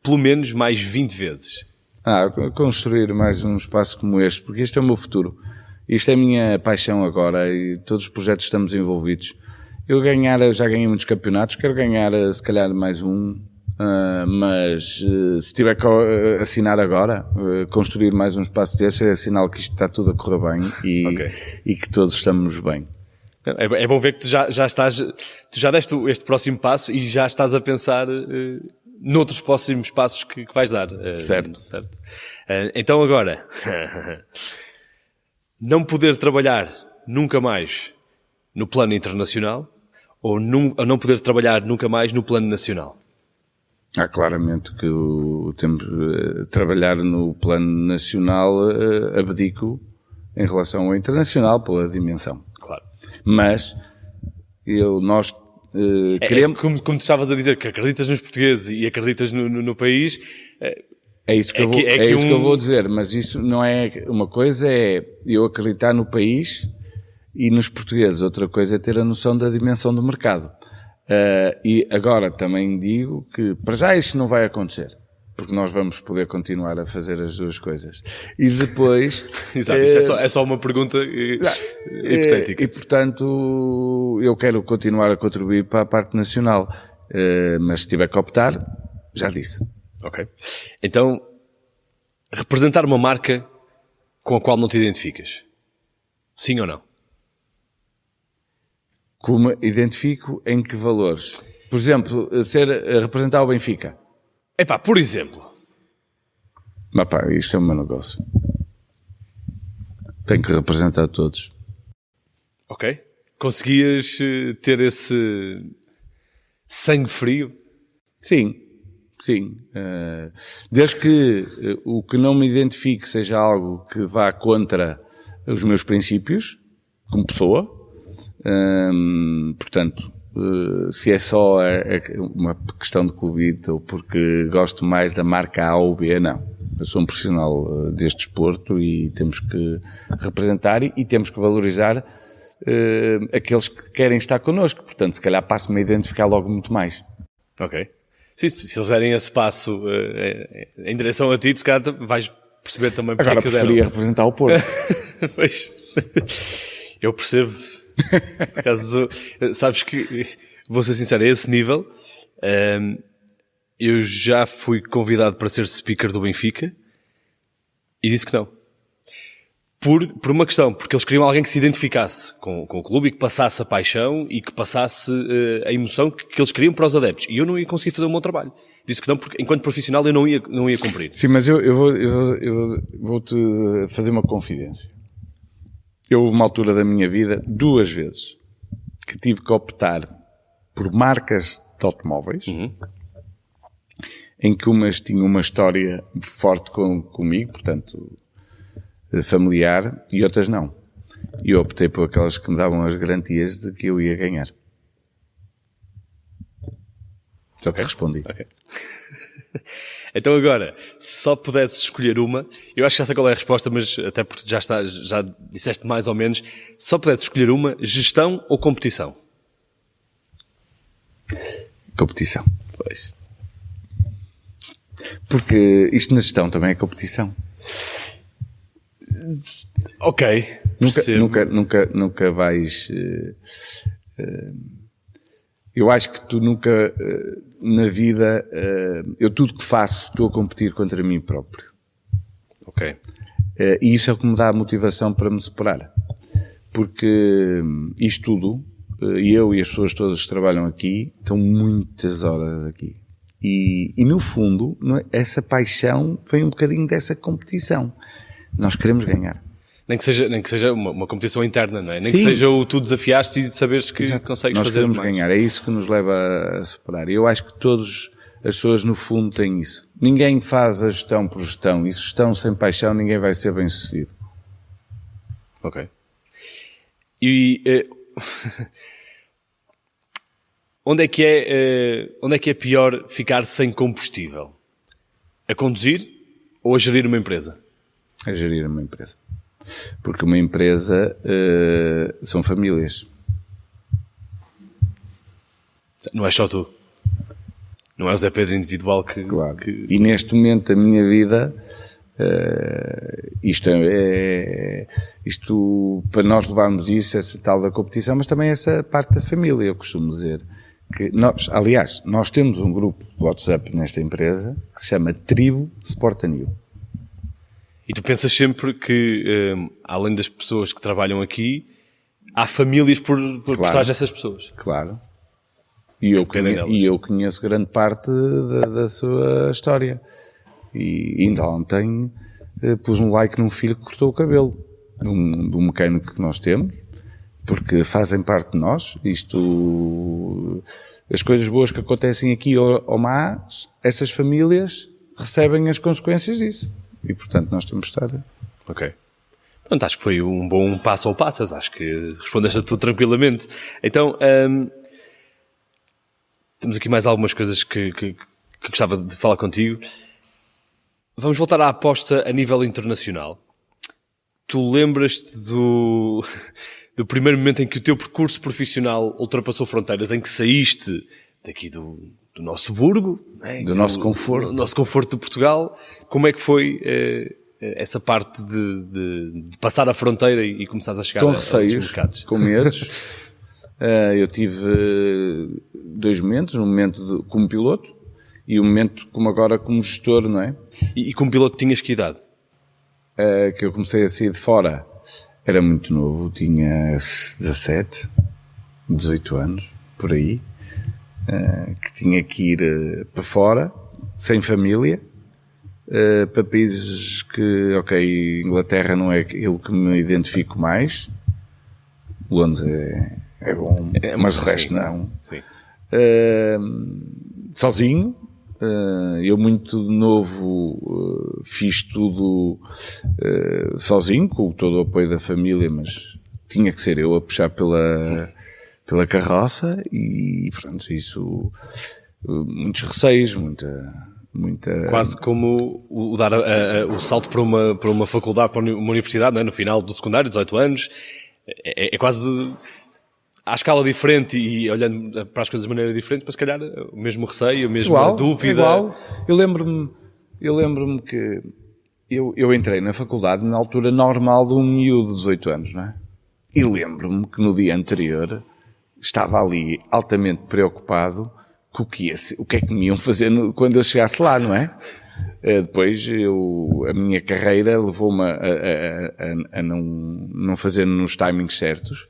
pelo menos mais 20 vezes? Construir mais um espaço como este, porque este é o meu futuro. Isto é a minha paixão agora e todos os projetos estamos envolvidos. Eu já ganhei muitos campeonatos, quero ganhar se calhar mais um, mas se tiver que assinar agora, construir mais um espaço desse é sinal que isto está tudo a correr bem e que todos estamos bem. É bom ver que tu já estás, tu já deste este próximo passo e já estás a pensar noutros próximos passos que vais dar. Certo. Então agora, não poder trabalhar nunca mais no plano internacional ou não poder trabalhar nunca mais no plano nacional? Claramente que o tempo de trabalhar no plano nacional abdico em relação ao internacional pela dimensão. Claro. Mas nós queremos... Como tu estavas a dizer que acreditas nos portugueses e acreditas no país... É isso que eu vou dizer, mas isso não é... Uma coisa é eu acreditar no país e nos portugueses, outra coisa é ter a noção da dimensão do mercado. E agora também digo que para já isto não vai acontecer, porque nós vamos poder continuar a fazer as duas coisas. E depois... Exato, isto é só uma pergunta hipotética. E, portanto, eu quero continuar a contribuir para a parte nacional. Mas se tiver que optar, já disse. Ok. Então, representar uma marca com a qual não te identificas. Sim ou não? Como identifico em que valores? Por exemplo, representar o Benfica. Epá, por exemplo. Mas pá, isto é o meu negócio. Tenho que representar todos. Ok. Conseguias ter esse sangue frio? Sim. Desde que o que não me identifique seja algo que vá contra os meus princípios, como pessoa. Portanto, se é só uma questão de clubite ou porque gosto mais da marca A ou B, não. Eu sou um profissional deste desporto e temos que representar e temos que valorizar aqueles que querem estar connosco. Portanto, se calhar passo-me a identificar logo muito mais. Ok. Se eles derem esse passo em direção a ti, se calhar vais perceber também porque agora que deram. preferia representar o Porto. Pois. Eu percebo. Caso, sabes que, vou ser sincero, a esse nível, eu já fui convidado para ser speaker do Benfica e disse que não. Por uma questão, porque eles queriam alguém que se identificasse com o clube e que passasse a paixão e que passasse a emoção que eles queriam para os adeptos. E eu não ia conseguir fazer o meu trabalho. Disse que não, porque enquanto profissional eu não ia cumprir. Sim, mas eu vou-te fazer uma confidência. Houve uma altura da minha vida, 2 vezes, que tive que optar por marcas de automóveis, em que umas tinham uma história forte comigo, portanto, familiar, e outras não. E eu optei por aquelas que me davam as garantias de que eu ia ganhar. Já te respondi. Okay. Então agora, se só pudesses escolher uma, eu acho que já sei qual é a resposta, mas até porque já disseste mais ou menos, se só pudesses escolher uma, gestão ou competição? Competição. Pois. Porque isto na gestão também é competição. Ok. Nunca vais... eu acho que tu nunca, na vida, eu tudo que faço estou a competir contra mim próprio. Ok. E isso é o que me dá a motivação para me superar. Porque isto tudo, eu e as pessoas todas que trabalham aqui, estão muitas horas aqui. E no fundo, essa paixão vem um bocadinho dessa competição. Nós queremos ganhar. Nem que seja uma competição interna, não é? Nem Sim. que seja o tu desafiaste e saberes que Exato. consegues Nós fazer mais. Nós queremos ganhar. É isso que nos leva a superar. E eu acho que todas as pessoas, no fundo, têm isso. Ninguém faz a gestão por gestão. E gestão sem paixão, ninguém vai ser bem sucedido. Ok. E onde é que é pior ficar sem combustível? A conduzir ou a gerir uma empresa? A gerir uma empresa. Porque uma empresa são famílias. Não é só tu. Não é o Zé Pedro individual que... Claro. E neste momento da minha vida, isto, para nós levarmos isso, essa tal da competição, mas também essa parte da família, eu costumo dizer. Que nós temos um grupo de WhatsApp nesta empresa que se chama Tribo Sport New. E tu pensas sempre que, além das pessoas que trabalham aqui, há famílias por trás dessas pessoas. Claro. E eu conheço grande parte da sua história. E ainda ontem pus um like num filho que cortou o cabelo. De um mecânico que nós temos. Porque fazem parte de nós. As coisas boas que acontecem aqui ou más, essas famílias recebem as consequências disso. E, portanto, nós temos de estar... Ok. Pronto, acho que foi um bom passo ao passas. Acho que respondeste a tudo tranquilamente. Então, temos aqui mais algumas coisas que gostava de falar contigo. Vamos voltar à aposta a nível internacional. tu lembras-te do primeiro momento em que o teu percurso profissional ultrapassou fronteiras, em que saíste daqui do nosso burgo, né? Do nosso conforto. Do nosso conforto de Portugal. Como é que foi essa parte de passar a fronteira e começares a chegar com a receios, mercados? Com medos. Eu tive 2 momentos, um momento como piloto e um momento como agora como gestor, não é? E como piloto tinhas que idade? Que eu comecei a sair de fora. Era muito novo, tinha 17, 18 anos, por aí, que tinha que ir para fora, sem família, para países que, ok, Inglaterra não é aquilo que me identifico mais, Londres é bom, mas o resto não. Sim. Sozinho. Eu muito novo fiz tudo sozinho, com todo o apoio da família, mas tinha que ser eu a puxar pela carroça e, portanto, isso, muitos receios, muita... Quase como dar o salto para uma faculdade, para uma universidade, não é? No final do secundário, 18 anos, é quase... à escala diferente e olhando para as coisas de maneira diferente, mas se calhar o mesmo receio, a mesma dúvida. Igual. Eu lembro-me que eu entrei na faculdade na altura normal de um miúdo de 18 anos, não é? E lembro-me que no dia anterior estava ali altamente preocupado com o que é que me iam fazer quando eu chegasse lá, não é? Depois a minha carreira levou-me a não fazer nos timings certos.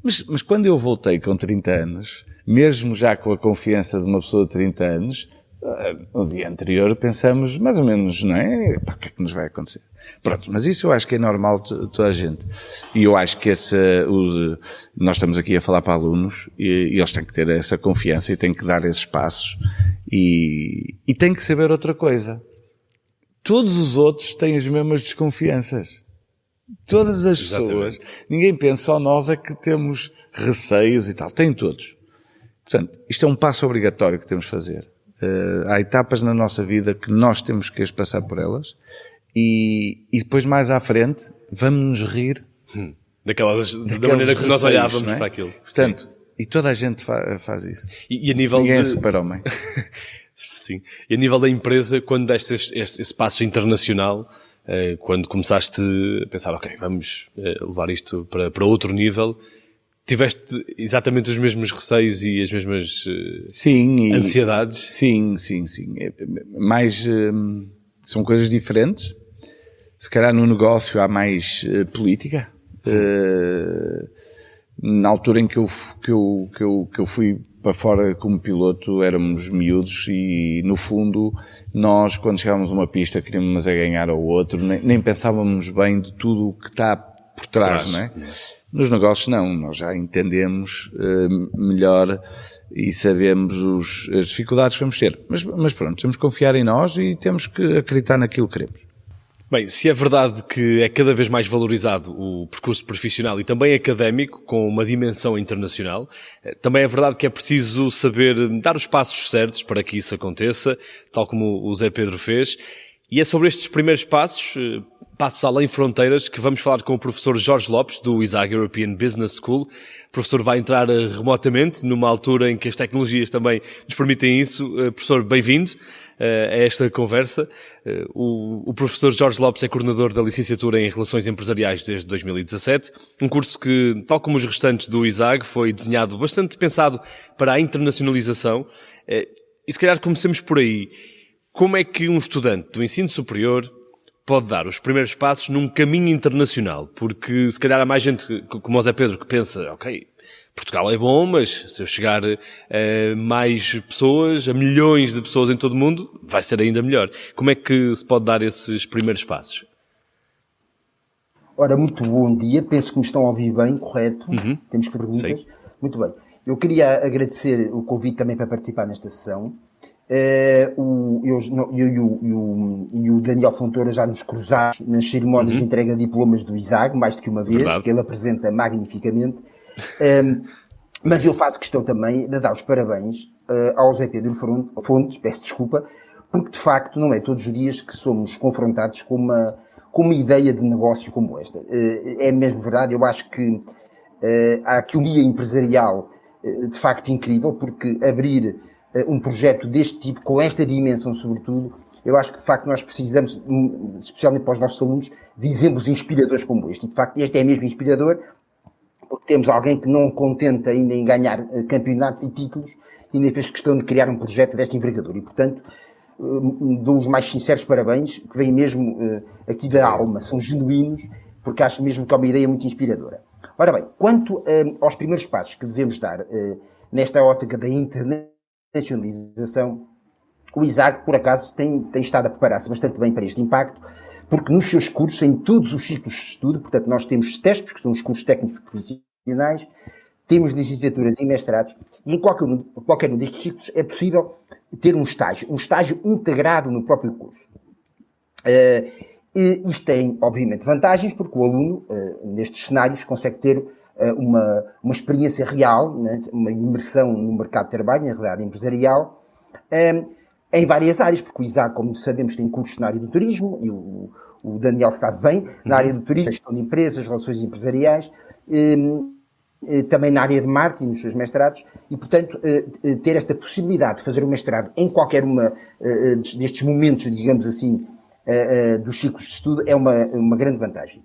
Mas quando eu voltei com 30 anos, mesmo já com a confiança de uma pessoa de 30 anos, no dia anterior pensamos mais ou menos, não é? O que é que nos vai acontecer? Pronto, mas isso eu acho que é normal toda a gente. E eu acho que nós estamos aqui a falar para alunos e eles têm que ter essa confiança e têm que dar esses passos e têm que saber outra coisa. Todos os outros têm as mesmas desconfianças. Todas as pessoas, ninguém pensa, só nós é que temos receios e tal, têm todos. Portanto, isto é um passo obrigatório que temos de fazer. Há etapas na nossa vida que nós temos que passar por elas e depois mais à frente vamos nos rir da maneira que nós olhávamos para aquilo. Portanto, e toda a gente faz isso. E a nível ninguém é super-homem. Sim. E a nível da empresa, quando deste esse passo internacional, quando começaste a pensar, ok, vamos levar isto para outro nível, tiveste exatamente os mesmos receios e as mesmas ansiedades? Sim. São coisas diferentes. Se calhar no negócio há mais política. Na altura em que eu fui para fora como piloto, éramos miúdos e, no fundo, nós, quando chegávamos a uma pista, queríamos ganhar ao outro, nem pensávamos bem de tudo o que está por trás, não é? Nos negócios, não. Nós já entendemos melhor e sabemos as dificuldades que vamos ter. Mas pronto, temos que confiar em nós e temos que acreditar naquilo que queremos. Bem, se é verdade que é cada vez mais valorizado o percurso profissional e também académico, com uma dimensão internacional, também é verdade que é preciso saber dar os passos certos para que isso aconteça, tal como o Zé Pedro fez. E é sobre estes primeiros passos além fronteiras, que vamos falar com o professor Jorge Lopes, do ISAG European Business School. O professor vai entrar remotamente, numa altura em que as tecnologias também nos permitem isso. Professor, bem-vindo a esta conversa. O professor Jorge Lopes é coordenador da licenciatura em Relações Empresariais desde 2017, um curso que, tal como os restantes do ISAG, foi desenhado bastante pensado para a internacionalização. E se calhar comecemos por aí. Como é que um estudante do ensino superior pode dar os primeiros passos num caminho internacional? Porque se calhar há mais gente, como o Zé Pedro, que pensa, ok, Portugal é bom, mas se eu chegar a mais pessoas, a milhões de pessoas em todo o mundo, vai ser ainda melhor. Como é que se pode dar esses primeiros passos? Ora, muito bom dia. Penso que me estão a ouvir bem, correto? Uhum. Temos perguntas? Sim. Muito bem. Eu queria agradecer o convite também para participar nesta sessão. Eu e o Daniel Fontoura já nos cruzámos nas cerimónias de entrega de diplomas do ISAG, mais do que uma vez, que ele apresenta magnificamente. Mas eu faço questão também de dar os parabéns ao Zé Pedro Fontes, peço desculpa, porque de facto não é todos os dias que somos confrontados com com uma ideia de negócio como esta. É mesmo verdade, eu acho que há aqui um guia empresarial de facto incrível, porque abrir um projeto deste tipo, com esta dimensão sobretudo, eu acho que de facto nós precisamos, especialmente para os nossos alunos, de exemplos inspiradores como este. E de facto este é mesmo inspirador, porque temos alguém que não contenta ainda em ganhar campeonatos e títulos, ainda fez questão de criar um projeto desta envergadura. E portanto, dou os mais sinceros parabéns, que vêm mesmo aqui da alma, são genuínos, porque acho mesmo que é uma ideia muito inspiradora. Ora bem, quanto aos primeiros passos que devemos dar nesta ótica da internacionalização, o ISAG, por acaso, tem estado a preparar-se bastante bem para este impacto, porque nos seus cursos, em todos os ciclos de estudo, portanto, nós temos TESPs, que são os cursos técnicos profissionais, temos licenciaturas e mestrados, e em qualquer um destes ciclos é possível ter um estágio integrado no próprio curso. E isto tem, obviamente, vantagens, porque o aluno, nestes cenários, consegue ter uma experiência real, né, uma imersão no mercado de trabalho, na realidade empresarial, em várias áreas, porque o ISAG, como sabemos, tem cursos na área do turismo, e o Daniel sabe bem, na área do turismo, gestão de empresas, relações empresariais, também na área de marketing, nos seus mestrados, e, portanto, ter esta possibilidade de fazer um mestrado em qualquer uma destes momentos, digamos assim, dos ciclos de estudo, é uma grande vantagem.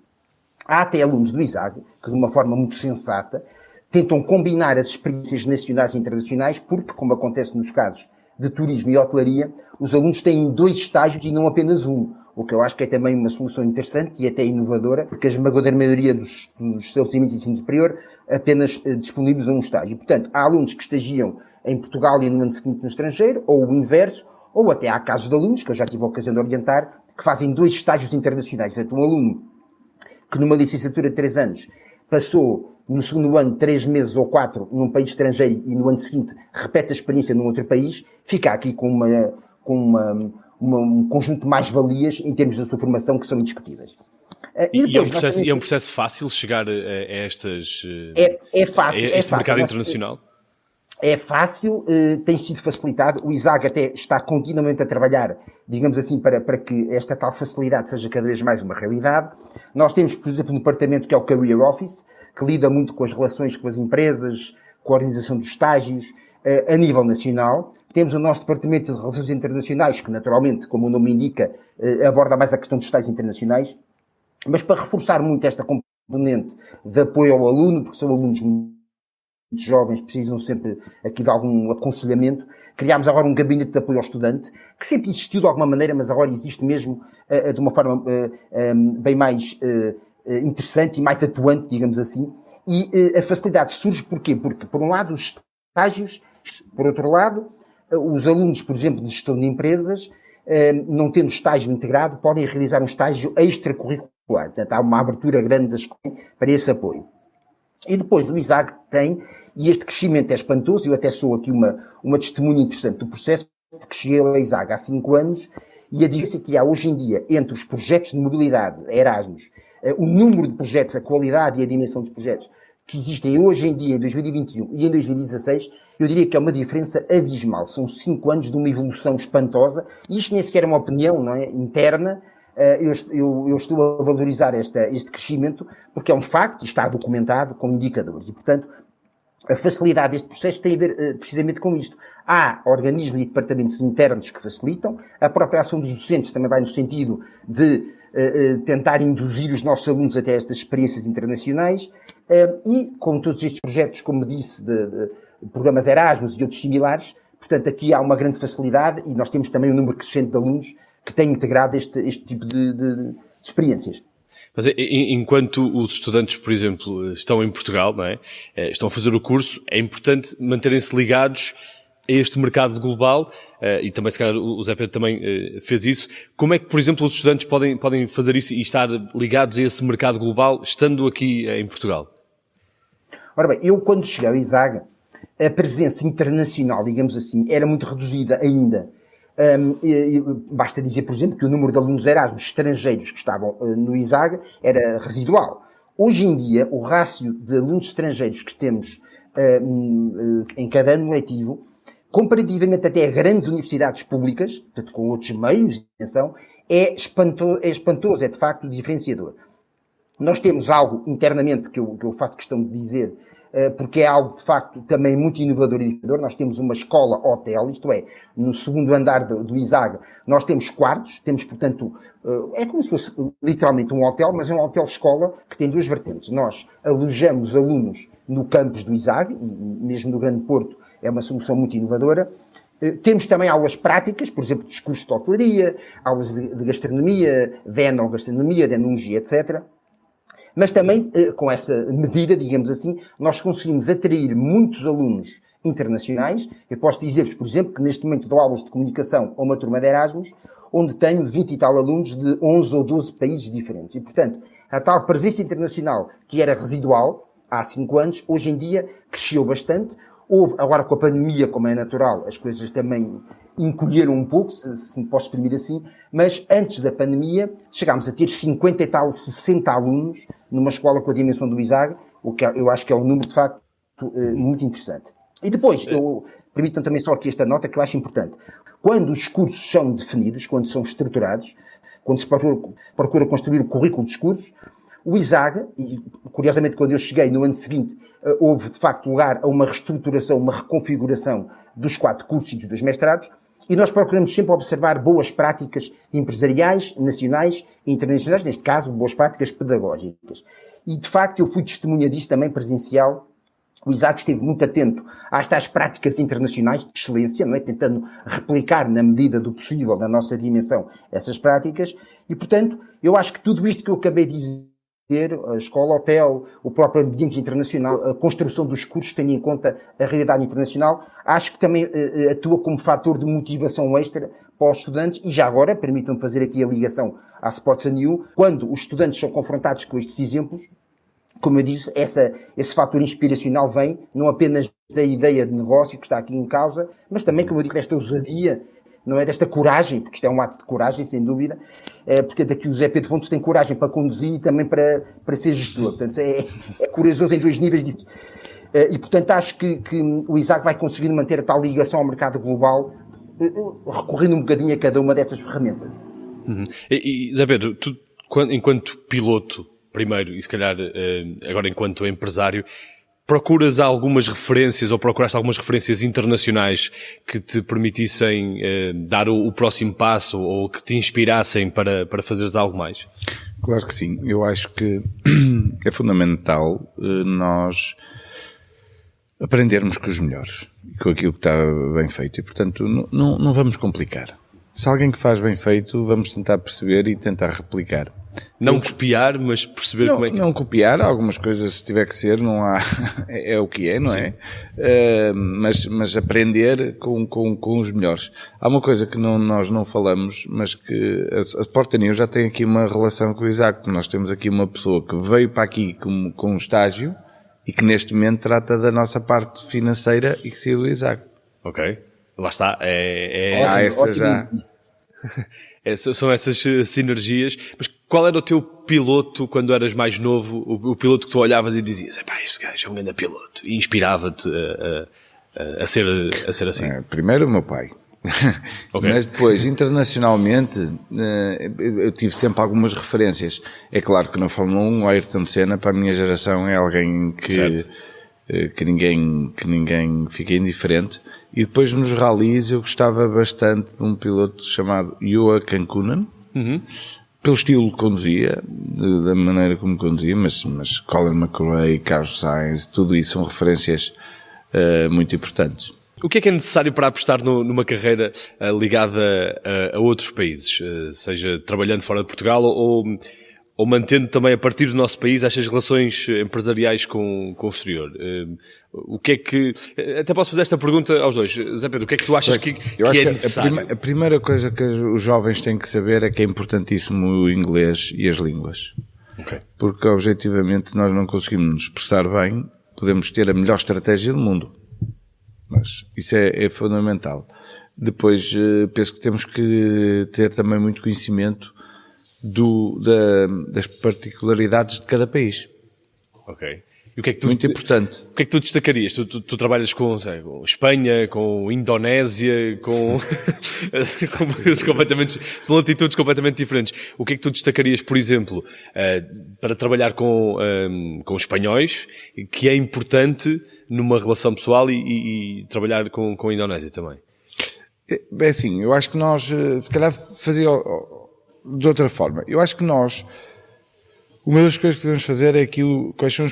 Há até alunos do ISAG que, de uma forma muito sensata, tentam combinar as experiências nacionais e internacionais, porque, como acontece nos casos de turismo e hotelaria, os alunos têm 2 estágios e não apenas um, o que eu acho que é também uma solução interessante e até inovadora, porque a esmagadora maioria dos estabelecimentos de ensino superior apenas disponibilizam um estágio. Portanto, há alunos que estagiam em Portugal e no ano seguinte no estrangeiro, ou o inverso, ou até há casos de alunos, que eu já tive a ocasião de orientar, que fazem 2 estágios internacionais. Portanto, um aluno que numa licenciatura de 3 anos passou no segundo ano 3 meses ou 4 num país estrangeiro e no ano seguinte repete a experiência num outro país, fica aqui com um conjunto de mais-valias em termos da sua formação que são indiscutíveis. E é um processo fácil chegar a estas... É fácil. A este mercado internacional? É fácil, tem sido facilitado. O ISAG até está continuamente a trabalhar, digamos assim, para que esta tal facilidade seja cada vez mais uma realidade. Nós temos, por exemplo, um departamento que é o Career Office, que lida muito com as relações com as empresas, com a organização dos estágios, a nível nacional. Temos o nosso departamento de Relações Internacionais, que naturalmente, como o nome indica, aborda mais a questão dos estágios internacionais. Mas para reforçar muito esta componente de apoio ao aluno, porque são alunos muito jovens, precisam sempre aqui de algum aconselhamento, criámos agora um gabinete de apoio ao estudante, que sempre existiu de alguma maneira, mas agora existe mesmo de uma forma bem mais interessante e mais atuante, digamos assim. E a facilidade surge porquê? Porque, por um lado, os estágios, por outro lado, os alunos, por exemplo, de gestão de empresas, não tendo estágio integrado, podem realizar um estágio extracurricular. Portanto, há uma abertura grande das escolas para esse apoio. E depois o ISAG tem, e este crescimento é espantoso, eu até sou aqui uma testemunha interessante do processo, porque cheguei ao ISAG há 5 anos, e a diferença que há hoje em dia entre os projetos de mobilidade, Erasmus, o número de projetos, a qualidade e a dimensão dos projetos que existem hoje em dia, em 2021 e em 2016, eu diria que é uma diferença abismal. São 5 anos de uma evolução espantosa, e isto nem sequer é uma opinião, não é, interna. Eu estou a valorizar este crescimento porque é um facto e está documentado com indicadores. E, portanto, a facilidade deste processo tem a ver precisamente com isto. Há organismos e departamentos internos que facilitam. A própria ação dos docentes também vai no sentido de tentar induzir os nossos alunos até estas experiências internacionais. E, com todos estes projetos, como disse, de programas Erasmus e outros similares, portanto, aqui há uma grande facilidade e nós temos também um número crescente de alunos que têm integrado este tipo de experiências. Mas enquanto os estudantes, por exemplo, estão em Portugal, não é? Estão a fazer o curso, é importante manterem-se ligados a este mercado global, e também, se calhar, o Zé Pedro também fez isso. Como é que, por exemplo, os estudantes podem fazer isso e estar ligados a esse mercado global, estando aqui em Portugal? Ora bem, eu quando cheguei ao ISAG, a presença internacional, digamos assim, era muito reduzida ainda. Basta dizer, por exemplo, que o número de alunos Erasmus estrangeiros que estavam no ISAG era residual. Hoje em dia, o rácio de alunos estrangeiros que temos em cada ano letivo, comparativamente até a grandes universidades públicas, portanto, com outros meios de extensão, é espantoso, é de facto diferenciador. Nós temos algo internamente que eu faço questão de dizer, porque é algo de facto também muito inovador e diferenciador. Nós temos uma escola-hotel, isto é, no segundo andar do ISAG, nós temos quartos, temos, portanto, é como se fosse literalmente um hotel, mas é um hotel-escola que tem duas vertentes. Nós alojamos alunos no campus do ISAG, mesmo no Grande Porto, é uma solução muito inovadora. Temos também aulas práticas, por exemplo, de cursos de hotelaria, aulas de gastronomia, de enogastronomia, de enologia, etc. Mas também, com essa medida, digamos assim, nós conseguimos atrair muitos alunos internacionais. Eu posso dizer-vos, por exemplo, que neste momento dou aulas de comunicação a uma turma de Erasmus, onde tenho 20 e tal alunos de 11 ou 12 países diferentes. E, portanto, a tal presença internacional, que era residual há 5 anos, hoje em dia cresceu bastante. Houve, agora com a pandemia, como é natural, as coisas também encolheram um pouco, se me posso exprimir assim, mas antes da pandemia chegámos a ter 50 e tal, 60 alunos numa escola com a dimensão do ISAG, o que eu acho que é um número de facto muito interessante. E depois, permitam também só aqui esta nota que eu acho importante. Quando os cursos são definidos, quando são estruturados, quando se procura construir o currículo dos cursos, o ISAG, e curiosamente quando eu cheguei no ano seguinte, houve de facto lugar a uma reestruturação, uma reconfiguração dos 4 cursos e dos 2 mestrados, e nós procuramos sempre observar boas práticas empresariais, nacionais e internacionais, neste caso, boas práticas pedagógicas. E de facto eu fui testemunha disto também presencial. O ISAG esteve muito atento às tais práticas internacionais de excelência, não é? Tentando replicar na medida do possível, na nossa dimensão, essas práticas. E, portanto, eu acho que tudo isto que eu acabei de dizer, a escola-hotel, o próprio ambiente internacional, a construção dos cursos, tendo em conta a realidade internacional, acho que também atua como fator de motivação extra para os estudantes. E já agora, permitam-me fazer aqui a ligação à Sports &You, quando os estudantes são confrontados com estes exemplos, como eu disse, esse fator inspiracional vem não apenas da ideia de negócio que está aqui em causa, mas também, como eu digo, desta ousadia, não é, desta coragem, porque isto é um ato de coragem, sem dúvida, porque daqui o Zé Pedro Fontes tem coragem para conduzir e também para ser gestor. Portanto, é corajoso em 2 níveis diferentes. E, portanto, acho que o ISAG vai conseguir manter a tal ligação ao mercado global, recorrendo um bocadinho a cada uma dessas ferramentas. Uhum. E Zé Pedro, tu, enquanto piloto, primeiro, e se calhar agora enquanto empresário, procuras algumas referências ou procuraste algumas referências internacionais que te permitissem dar o próximo passo ou que te inspirassem para fazeres algo mais? Claro que sim. Eu acho que é fundamental nós aprendermos com os melhores, com aquilo que está bem feito e, portanto, não vamos complicar. Se alguém que faz bem feito, vamos tentar perceber e tentar replicar. Não copiar, mas perceber como é que... Não copiar, algumas coisas se tiver que ser, não há, é o que é, não é? Mas aprender com os melhores. Há uma coisa que nós não falamos, mas que a Sport &You já tem aqui uma relação com o Isaac. Nós temos aqui uma pessoa que veio para aqui com um estágio e que neste momento trata da nossa parte financeira e que saiu do Isaac. Ok, lá está. Essa já... São essas sinergias. Mas qual era o teu piloto quando eras mais novo? O piloto que tu olhavas e dizias, este gajo é um grande piloto. E inspirava-te a ser assim. Primeiro o meu pai. Okay. Mas depois, internacionalmente, eu tive sempre algumas referências. É claro que na Fórmula 1, o Ayrton Senna, para a minha geração, é alguém que ninguém fica indiferente. E depois nos rallies eu gostava bastante de um piloto chamado Juha Kankkunen, pelo estilo que conduzia, da maneira como conduzia, mas Colin McRae, Carlos Sainz, tudo isso são referências muito importantes. O que é necessário para apostar numa carreira ligada a outros países, seja trabalhando fora de Portugal ou mantendo também a partir do nosso país estas relações empresariais com o exterior? O que é que... Até posso fazer esta pergunta aos dois. Zé Pedro, o que é que tu achas que é necessário? A primeira coisa que os jovens têm que saber é que é importantíssimo o inglês e as línguas. Okay. Porque, objetivamente, nós não conseguimos nos expressar bem, podemos ter a melhor estratégia do mundo. Mas isso é fundamental. Depois, penso que temos que ter também muito conhecimento das particularidades de cada país. Ok. E o que é que Muito importante. O que é que tu destacarias? Tu trabalhas com Espanha, com Indonésia, com são latitudes completamente diferentes. O que é que tu destacarias, por exemplo, para trabalhar com espanhóis, que é importante numa relação pessoal e trabalhar com a Indonésia também? É assim, eu acho que nós, se calhar fazia de outra forma. Eu acho que nós, uma das coisas que devemos fazer é aquilo, quais são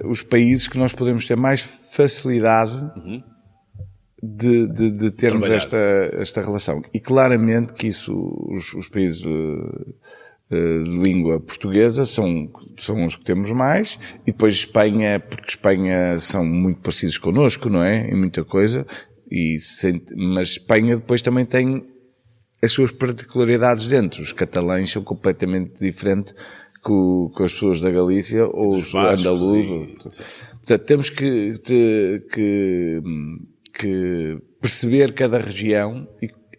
os países que nós podemos ter mais facilidade de termos esta relação. E claramente que isso, os países de língua portuguesa são os que temos mais, e depois Espanha, porque Espanha são muito parecidos connosco, não é? Em muita coisa, mas Espanha depois também tem as suas particularidades dentro. Os catalães são completamente diferentes com as pessoas da Galícia ou os andaluzes. Portanto, temos que perceber cada região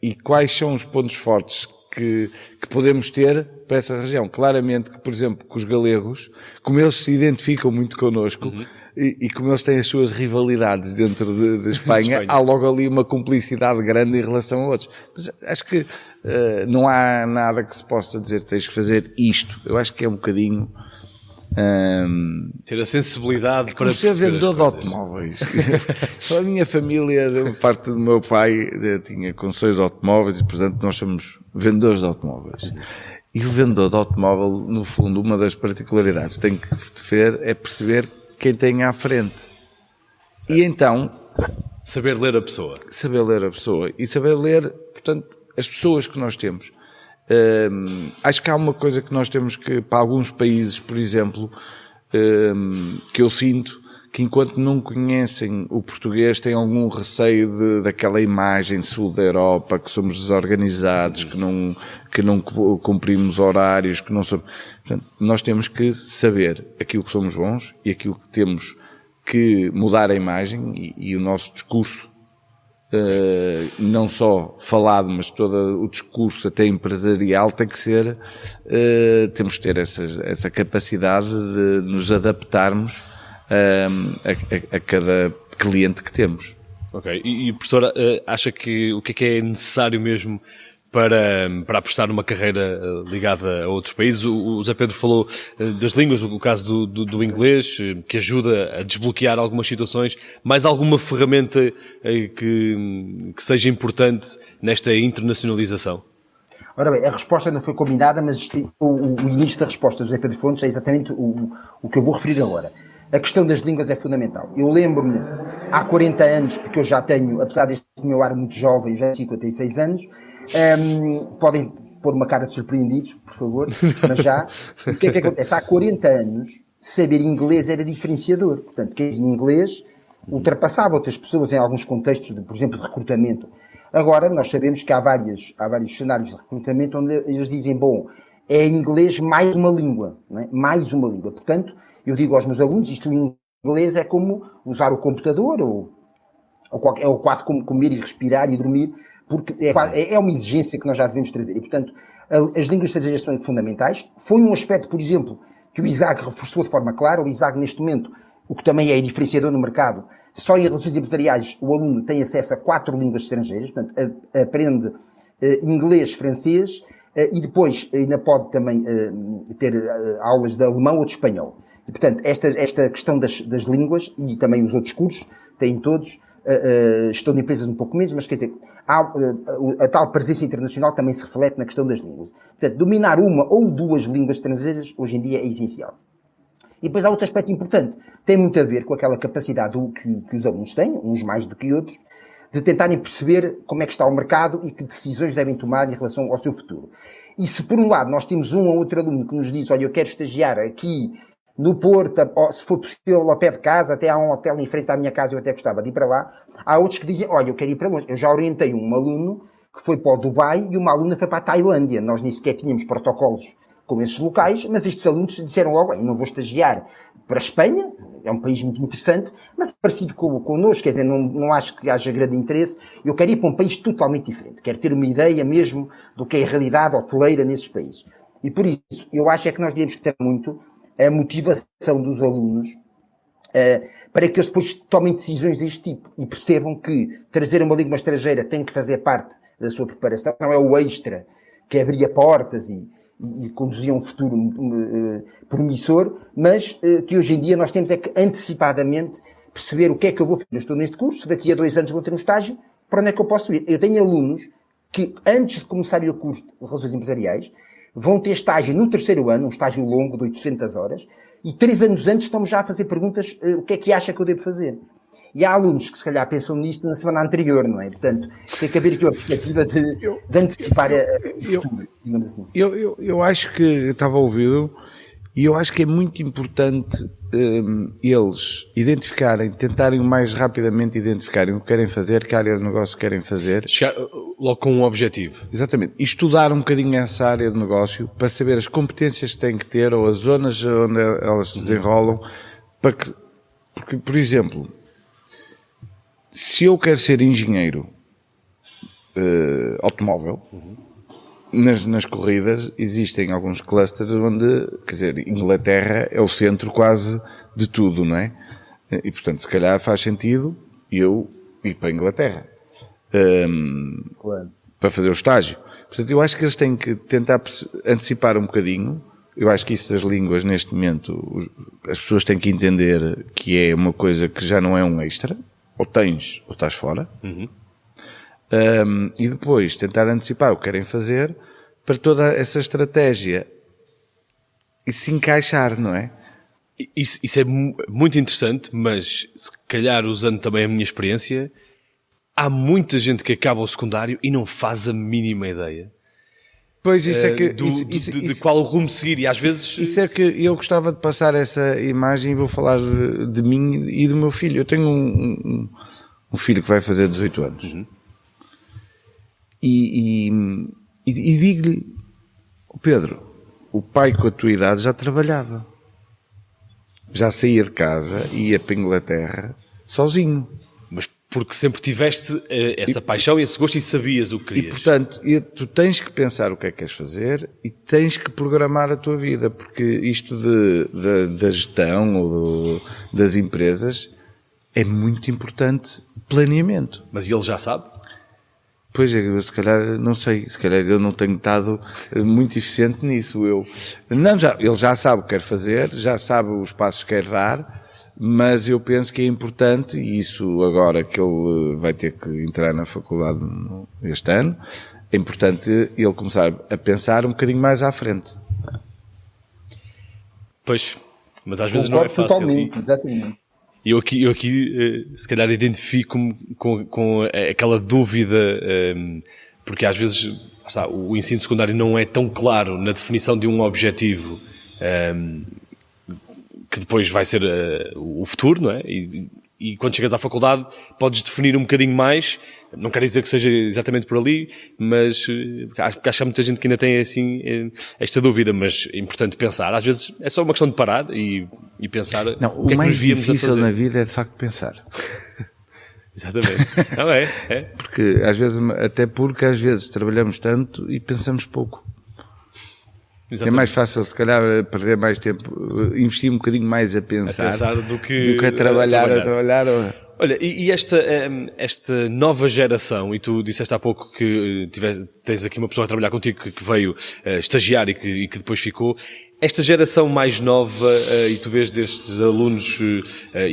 e quais são os pontos fortes que podemos ter para essa região. Claramente que, por exemplo, com os galegos, como eles se identificam muito connosco, e como eles têm as suas rivalidades dentro de Espanha, há logo ali uma cumplicidade grande em relação a outros. Mas acho que não há nada que se possa dizer, tens que fazer isto. Eu acho que é um bocadinho... ter a sensibilidade para ser vendedor de automóveis. A minha família, parte do meu pai, tinha concessões de automóveis e, portanto, nós somos vendedores de automóveis. E o vendedor de automóvel, no fundo, uma das particularidades que tem que ter é perceber quem tem à frente. Certo. E então... saber ler a pessoa. Saber ler a pessoa. E saber ler, portanto, as pessoas que nós temos. Acho que há uma coisa que nós temos que, para alguns países, por exemplo, que eu sinto que enquanto não conhecem o português têm algum receio daquela imagem sul da Europa, que somos desorganizados, que não cumprimos horários, que não somos... Portanto, nós temos que saber aquilo que somos bons e aquilo que temos que mudar a imagem e o nosso discurso, não só falado, mas todo o discurso até empresarial tem que ser, temos que ter essa capacidade de nos adaptarmos a cada cliente que temos. Ok. E professora, acha que o que é necessário mesmo para apostar numa carreira ligada a outros países? O Zé Pedro falou das línguas, o caso do inglês, que ajuda a desbloquear algumas situações. Mais alguma ferramenta que seja importante nesta internacionalização? Ora bem, a resposta não foi combinada, mas o início da resposta do José Pedro Fontes é exatamente o que eu vou referir agora. A questão das línguas é fundamental. Eu lembro-me, há 40 anos, porque eu já tenho, apesar deste meu ar muito jovem, já tenho 56 anos, podem pôr uma cara de surpreendidos, por favor, mas já, o que é que acontece? Há 40 anos, saber inglês era diferenciador. Portanto, quem em inglês ultrapassava outras pessoas em alguns contextos, por exemplo, de recrutamento. Agora, nós sabemos que há vários cenários de recrutamento onde eles dizem, bom, é inglês mais uma língua, não é? Mais uma língua. Portanto, eu digo aos meus alunos, isto em inglês é como usar o computador, ou quase como comer e respirar e dormir, porque é uma exigência que nós já devemos trazer. E, portanto, as línguas estrangeiras são fundamentais. Foi um aspecto, por exemplo, que o ISAG reforçou de forma clara. O ISAG, neste momento, o que também é diferenciador no mercado, só em relações empresariais o aluno tem acesso a 4 línguas estrangeiras, portanto, aprende inglês, francês, e depois ainda pode também ter aulas de alemão ou de espanhol. E, portanto, esta questão das línguas, e também os outros cursos, têm todos, gestão de empresas um pouco menos, mas quer dizer, a tal presença internacional também se reflete na questão das línguas. Portanto, dominar uma ou 2 línguas estrangeiras, hoje em dia, é essencial. E depois há outro aspecto importante, tem muito a ver com aquela capacidade que os alunos têm, uns mais do que outros, de tentarem perceber como é que está o mercado e que decisões devem tomar em relação ao seu futuro. E se por um lado nós temos um ou outro aluno que nos diz, olha, eu quero estagiar aqui no Porto, se for possível ao pé de casa, até há um hotel em frente à minha casa, eu até gostava de ir para lá. Há outros que dizem, olha, eu quero ir para longe. Eu já orientei um aluno que foi para o Dubai e uma aluna foi para a Tailândia. Nós nem sequer tínhamos protocolos com esses locais, mas estes alunos disseram logo, eu não vou estagiar para a Espanha, é um país muito interessante, mas é parecido connosco, quer dizer, não acho que haja grande interesse. Eu quero ir para um país totalmente diferente. Quero ter uma ideia mesmo do que é a realidade hoteleira nesses países. E por isso, eu acho é que nós devemos ter muito a motivação dos alunos para que eles depois tomem decisões deste tipo e percebam que trazer uma língua estrangeira tem que fazer parte da sua preparação, não é o extra que abria portas e conduzia um futuro promissor, mas que hoje em dia nós temos é que antecipadamente perceber o que é que eu vou fazer. Eu estou neste curso, daqui a 2 anos vou ter um estágio, para onde é que eu posso ir? Eu tenho alunos que, antes de começarem o curso de Relações Empresariais, vão ter estágio no 3º ano, um estágio longo de 800 horas, e 3 anos antes estamos já a fazer perguntas, o que é que acha que eu devo fazer? E há alunos que se calhar pensam nisto na semana anterior, não é? Portanto, tem que haver aqui uma perspectiva de antecipar o futuro, digamos assim. Eu acho que, eu estava a ouvi-lo, e eu acho que é muito importante eles identificarem, tentarem o mais rapidamente identificarem o que querem fazer, que área de negócio querem fazer. Chegar logo com um objetivo. Exatamente. E estudar um bocadinho essa área de negócio para saber as competências que têm que ter ou as zonas onde elas se desenrolam. Porque, por exemplo, se eu quero ser engenheiro automóvel, nas corridas existem alguns clusters onde, quer dizer, Inglaterra é o centro quase de tudo, não é? E portanto, se calhar faz sentido eu ir para a Inglaterra para fazer o estágio. Portanto, eu acho que eles têm que tentar antecipar um bocadinho. Eu acho que isso das línguas, neste momento, as pessoas têm que entender que é uma coisa que já não é um extra. Ou tens, ou estás fora. E depois tentar antecipar o que querem fazer para toda essa estratégia e se encaixar, não é? Isso é muito interessante, mas se calhar usando também a minha experiência, há muita gente que acaba o secundário e não faz a mínima ideia. Pois isso é que de qual o rumo seguir, e às vezes isso é que eu gostava de passar essa imagem e vou falar de mim e do meu filho. Eu tenho um filho que vai fazer 18 anos. E digo-lhe, Pedro, o pai com a tua idade já trabalhava, já saía de casa e ia para a Inglaterra sozinho. Mas porque sempre tiveste essa paixão e esse gosto e sabias o que querias. E portanto, tu tens que pensar o que é que queres fazer e tens que programar a tua vida, porque isto da gestão ou das empresas é muito importante, planeamento. Mas ele já sabe? Pois, eu se calhar, não sei, se calhar eu não tenho estado muito eficiente nisso, ele já sabe o que quer fazer, já sabe os passos que quer dar, mas eu penso que é importante, e isso agora que ele vai ter que entrar na faculdade este ano, é importante ele começar a pensar um bocadinho mais à frente. Pois, mas às vezes não é fácil. Totalmente, exatamente. Eu aqui se calhar identifico-me com aquela dúvida, porque às vezes o ensino secundário não é tão claro na definição de um objetivo que depois vai ser o futuro, não é? E quando chegas à faculdade podes definir um bocadinho mais, não quero dizer que seja exatamente por ali, mas acho que há muita gente que ainda tem assim esta dúvida, mas é importante pensar. Às vezes é só uma questão de parar e pensar. Não, o que mais difícil na vida é de facto pensar. Exatamente. Não é? Porque porque às vezes trabalhamos tanto e pensamos pouco. Exatamente. É mais fácil, se calhar, perder mais tempo, investir um bocadinho mais a pensar do que a trabalhar. Olha, e esta nova geração, e tu disseste há pouco que tens aqui uma pessoa a trabalhar contigo que veio estagiar e que depois ficou. Esta geração mais nova, e tu vês destes alunos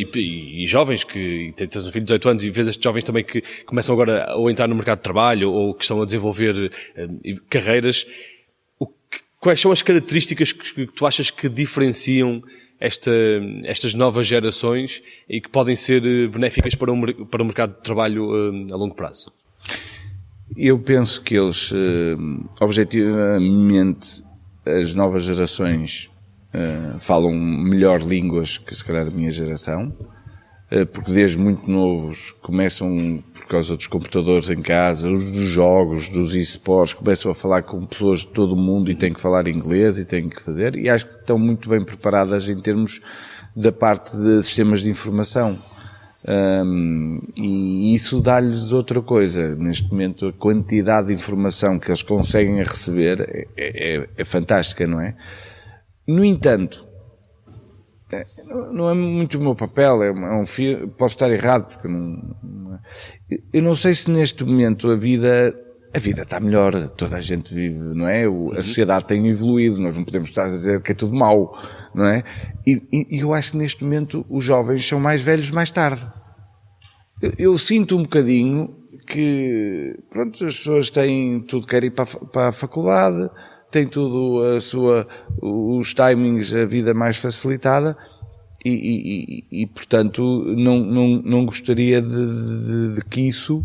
e jovens que tens um filho de 18 anos e vês estes jovens também que começam agora a entrar no mercado de trabalho ou que estão a desenvolver carreiras, quais são as características que tu achas que diferenciam estas novas gerações e que podem ser benéficas para o mercado de trabalho a longo prazo? Eu penso que eles, objetivamente, as novas gerações falam melhor línguas que se calhar a minha geração, porque desde muito novos começam, por causa dos computadores em casa, os dos jogos, dos esportes, começam a falar com pessoas de todo o mundo e têm que falar inglês e têm que fazer, e acho que estão muito bem preparadas em termos da parte de sistemas de informação. E isso dá-lhes outra coisa. Neste momento a quantidade de informação que eles conseguem receber é fantástica, não é? No entanto, Não é muito o meu papel, posso estar errado, porque eu não sei se neste momento a vida está melhor, toda a gente vive, não é? A sociedade tem evoluído, nós não podemos estar a dizer que é tudo mau, não é? E eu acho que neste momento os jovens são mais velhos mais tarde. Eu sinto um bocadinho que, pronto, as pessoas têm tudo, querem ir para a faculdade, têm tudo os timings, a vida mais facilitada e portanto, não gostaria de que isso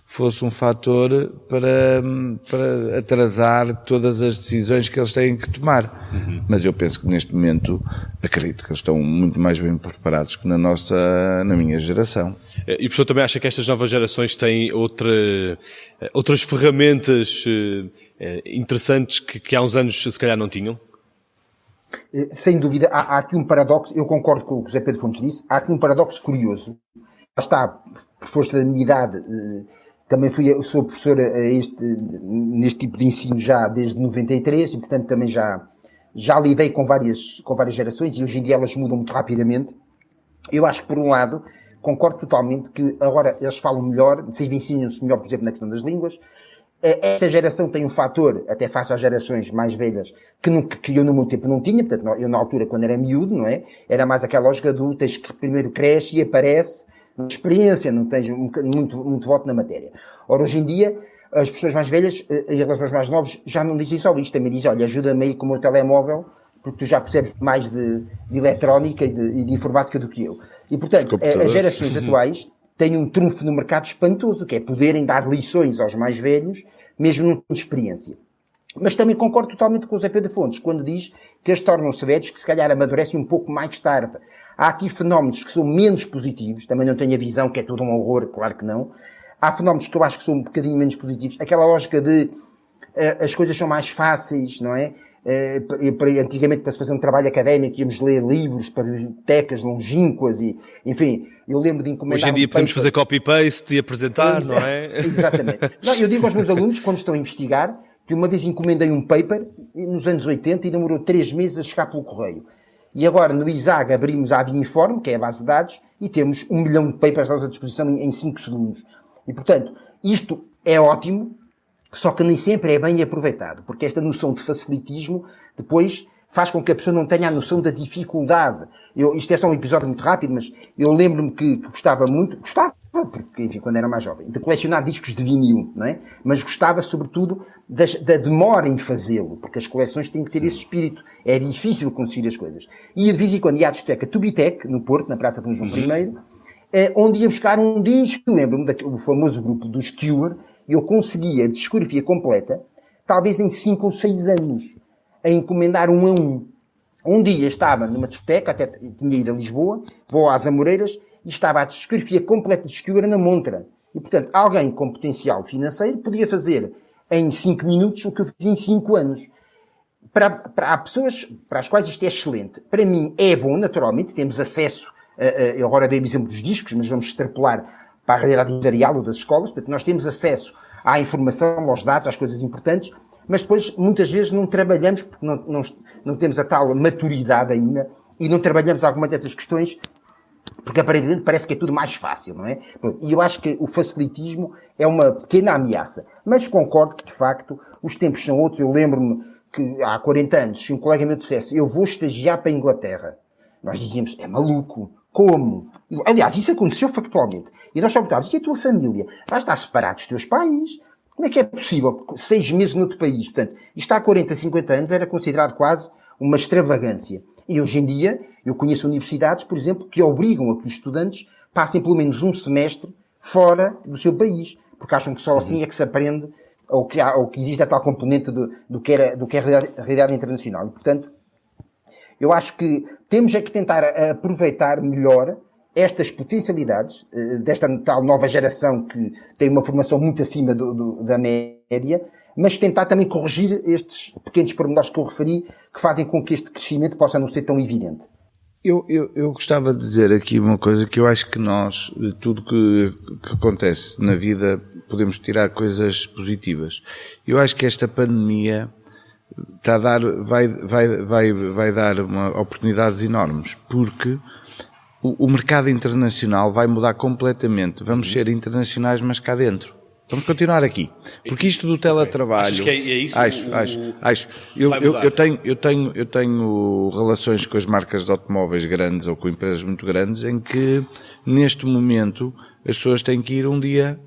fosse um fator para atrasar todas as decisões que eles têm que tomar. Mas eu penso que neste momento, acredito que eles estão muito mais bem preparados que na minha geração. E o professor também acha que estas novas gerações têm outras ferramentas interessantes que há uns anos se calhar não tinham? Sem dúvida, há aqui um paradoxo, eu concordo com o que o José Pedro Fontes disse, há aqui um paradoxo curioso. Lá está, por força da minha idade, também sou professor neste tipo de ensino já desde 93 e, portanto, também já lidei com várias gerações e hoje em dia elas mudam muito rapidamente. Eu acho que, por um lado, concordo totalmente que agora eles falam melhor, se ensinam-se melhor, por exemplo, na questão das línguas. Esta geração tem um fator, até face às gerações mais velhas, que eu no meu tempo não tinha. Portanto, eu na altura, quando era miúdo, não é? Era mais aquela lógica do tens que primeiro cresce e aparece, experiência, não tens muito voto na matéria. Ora, hoje em dia, as pessoas mais velhas e as gerações mais novas já não dizem só isto, também dizem, olha, ajuda-me aí com o meu telemóvel, porque tu já percebes mais de eletrónica e de informática do que eu. E, portanto, as gerações atuais têm um trunfo no mercado espantoso, que é poderem dar lições aos mais velhos, mesmo não tendo experiência. Mas também concordo totalmente com o Zé Pedro Fontes, quando diz que eles tornam-se velhos, que se calhar amadurecem um pouco mais tarde. Há aqui fenómenos que são menos positivos, também não tenho a visão que é tudo um horror, claro que não. Há fenómenos que eu acho que são um bocadinho menos positivos. Aquela lógica de as coisas são mais fáceis, não é? Antigamente, para se fazer um trabalho académico, íamos ler livros para bibliotecas longínquas e, enfim, eu lembro de encomendar. Hoje em dia podemos fazer copy-paste e apresentar, não é? Exatamente. Não, eu digo aos meus alunos, quando estão a investigar, que uma vez encomendei um paper nos anos 80 e demorou 3 meses a chegar pelo correio. E agora, no ISAG, abrimos a Abiinform, que é a base de dados, e temos 1 milhão de papers à nossa disposição em 5 segundos. E, portanto, isto é ótimo, só que nem sempre é bem aproveitado, porque esta noção de facilitismo depois faz com que a pessoa não tenha a noção da dificuldade. Isto é só um episódio muito rápido, mas eu lembro-me que gostava, porque, enfim, quando era mais jovem, de colecionar discos de vinil, não é? Mas gostava, sobretudo, da demora em fazê-lo, porque as coleções têm que ter esse espírito. É difícil conseguir as coisas. E, de vez em quando, ia à discoteca Tubitec, no Porto, na Praça de João I, onde ia buscar um disco, lembro-me do famoso grupo dos Cure, e eu conseguia a discografia completa, talvez em 5 ou 6 anos, a encomendar um a um. Um dia estava numa discoteca, até tinha ido a Lisboa, vou às Amoreiras, e estava a discografia completa de Cure na montra. E, portanto, alguém com potencial financeiro podia fazer em 5 minutos o que eu fiz em 5 anos. Há pessoas para as quais isto é excelente. Para mim é bom, naturalmente, temos acesso, eu agora dei o exemplo dos discos, mas vamos extrapolar para a realidade empresarial ou das escolas, portanto, nós temos acesso à informação, aos dados, às coisas importantes, mas depois, muitas vezes, não trabalhamos, porque não temos a tal maturidade ainda, e não trabalhamos algumas dessas questões, porque aparentemente parece que é tudo mais fácil, não é? E eu acho que o facilitismo é uma pequena ameaça. Mas concordo que, de facto, os tempos são outros. Eu lembro-me que há 40 anos, se um colega meu dissesse, eu vou estagiar para a Inglaterra, nós dizíamos, é maluco. Como? Aliás, isso aconteceu factualmente. E nós só perguntávamos, e a tua família? Vai estar separado dos teus pais? Como é que é possível? 6 meses noutro país. Portanto, isto há 40, 50 anos era considerado quase uma extravagância. E hoje em dia, eu conheço universidades, por exemplo, que obrigam a que os estudantes passem pelo menos um semestre fora do seu país. Porque acham que só assim é que se aprende, ou que existe a tal componente do que é a realidade internacional. E, portanto, eu acho que temos é que tentar aproveitar melhor estas potencialidades desta tal nova geração que tem uma formação muito acima da média, mas tentar também corrigir estes pequenos pormenores que eu referi, que fazem com que este crescimento possa não ser tão evidente. Eu gostava de dizer aqui uma coisa, que eu acho que nós, tudo que acontece na vida, podemos tirar coisas positivas. Eu acho que esta pandemia está a dar, vai dar oportunidades enormes, porque o mercado internacional vai mudar completamente. Vamos ser internacionais, mas cá dentro. Vamos continuar aqui. Porque isto do teletrabalho... Acho que é isso? Acho. Eu tenho relações com as marcas de automóveis grandes ou com empresas muito grandes em que, neste momento, as pessoas têm que ir um dia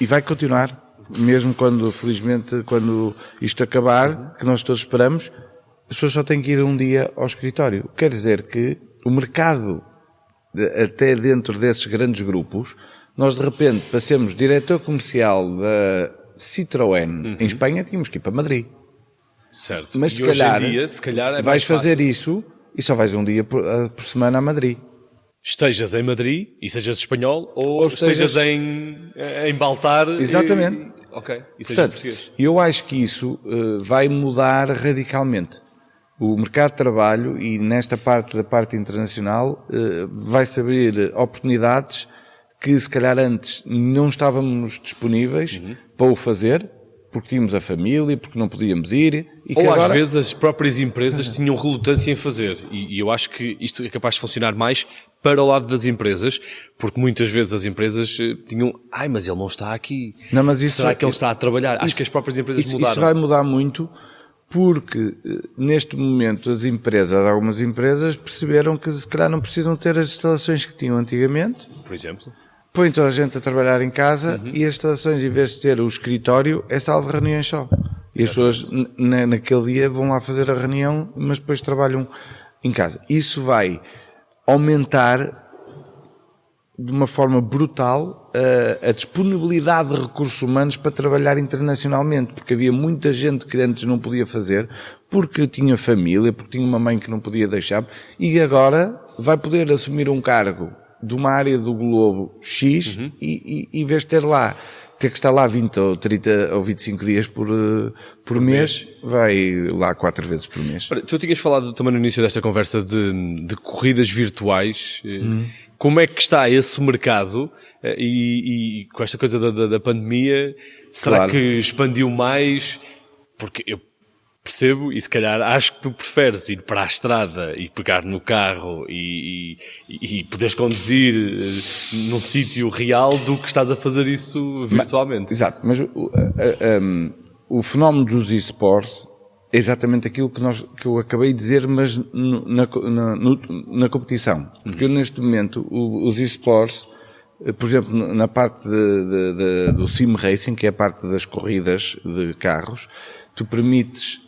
e vai continuar. Mesmo quando, felizmente, quando isto acabar, que nós todos esperamos, as pessoas só têm que ir um dia ao escritório. Quer dizer que o mercado, até dentro desses grandes grupos, nós de repente passemos diretor comercial da Citroën em Espanha, tínhamos que ir para Madrid. Certo. Mas se calhar é vais fazer isso e só vais um dia por semana a Madrid. Estejas em Madrid e sejas espanhol ou estejas em Baltar. Exatamente. Ok. E sejas português. Eu acho que isso vai mudar radicalmente. O mercado de trabalho e nesta parte da parte internacional vai-se abrir oportunidades que se calhar antes não estávamos disponíveis para o fazer, porque tínhamos a família, porque não podíamos ir. E ou que agora... às vezes as próprias empresas tinham relutância em fazer. E eu acho que isto é capaz de funcionar mais para o lado das empresas, porque muitas vezes as empresas tinham, mas ele não está aqui. Não, mas isso, será que ele está a trabalhar? Acho que as próprias empresas mudaram. Isso vai mudar muito, porque neste momento algumas empresas perceberam que se calhar não precisam ter as instalações que tinham antigamente. Por exemplo? Põe toda a gente a trabalhar em casa e as instalações, em vez de ter o escritório, é sala de reuniões só. E as pessoas naquele dia vão lá fazer a reunião, mas depois trabalham em casa. Isso vai aumentar de uma forma brutal a disponibilidade de recursos humanos para trabalhar internacionalmente, porque havia muita gente que antes não podia fazer, porque tinha família, porque tinha uma mãe que não podia deixar, e agora vai poder assumir um cargo de uma área do globo X e em vez de ter que estar lá 20 ou 30 ou 25 dias por mês, vai lá 4 vezes por mês. Tu tinhas falado também no início desta conversa de corridas virtuais. Como é que está esse mercado e com esta coisa da pandemia, será que expandiu mais? Porque eu percebo, e se calhar acho que tu preferes ir para a estrada e pegar no carro e poderes conduzir num sítio real do que estás a fazer isso virtualmente. Exato, mas o fenómeno dos eSports é exatamente aquilo que eu acabei de dizer, mas na competição. Porque eu, neste momento, os eSports, por exemplo, na parte do Sim Racing, que é a parte das corridas de carros, tu permites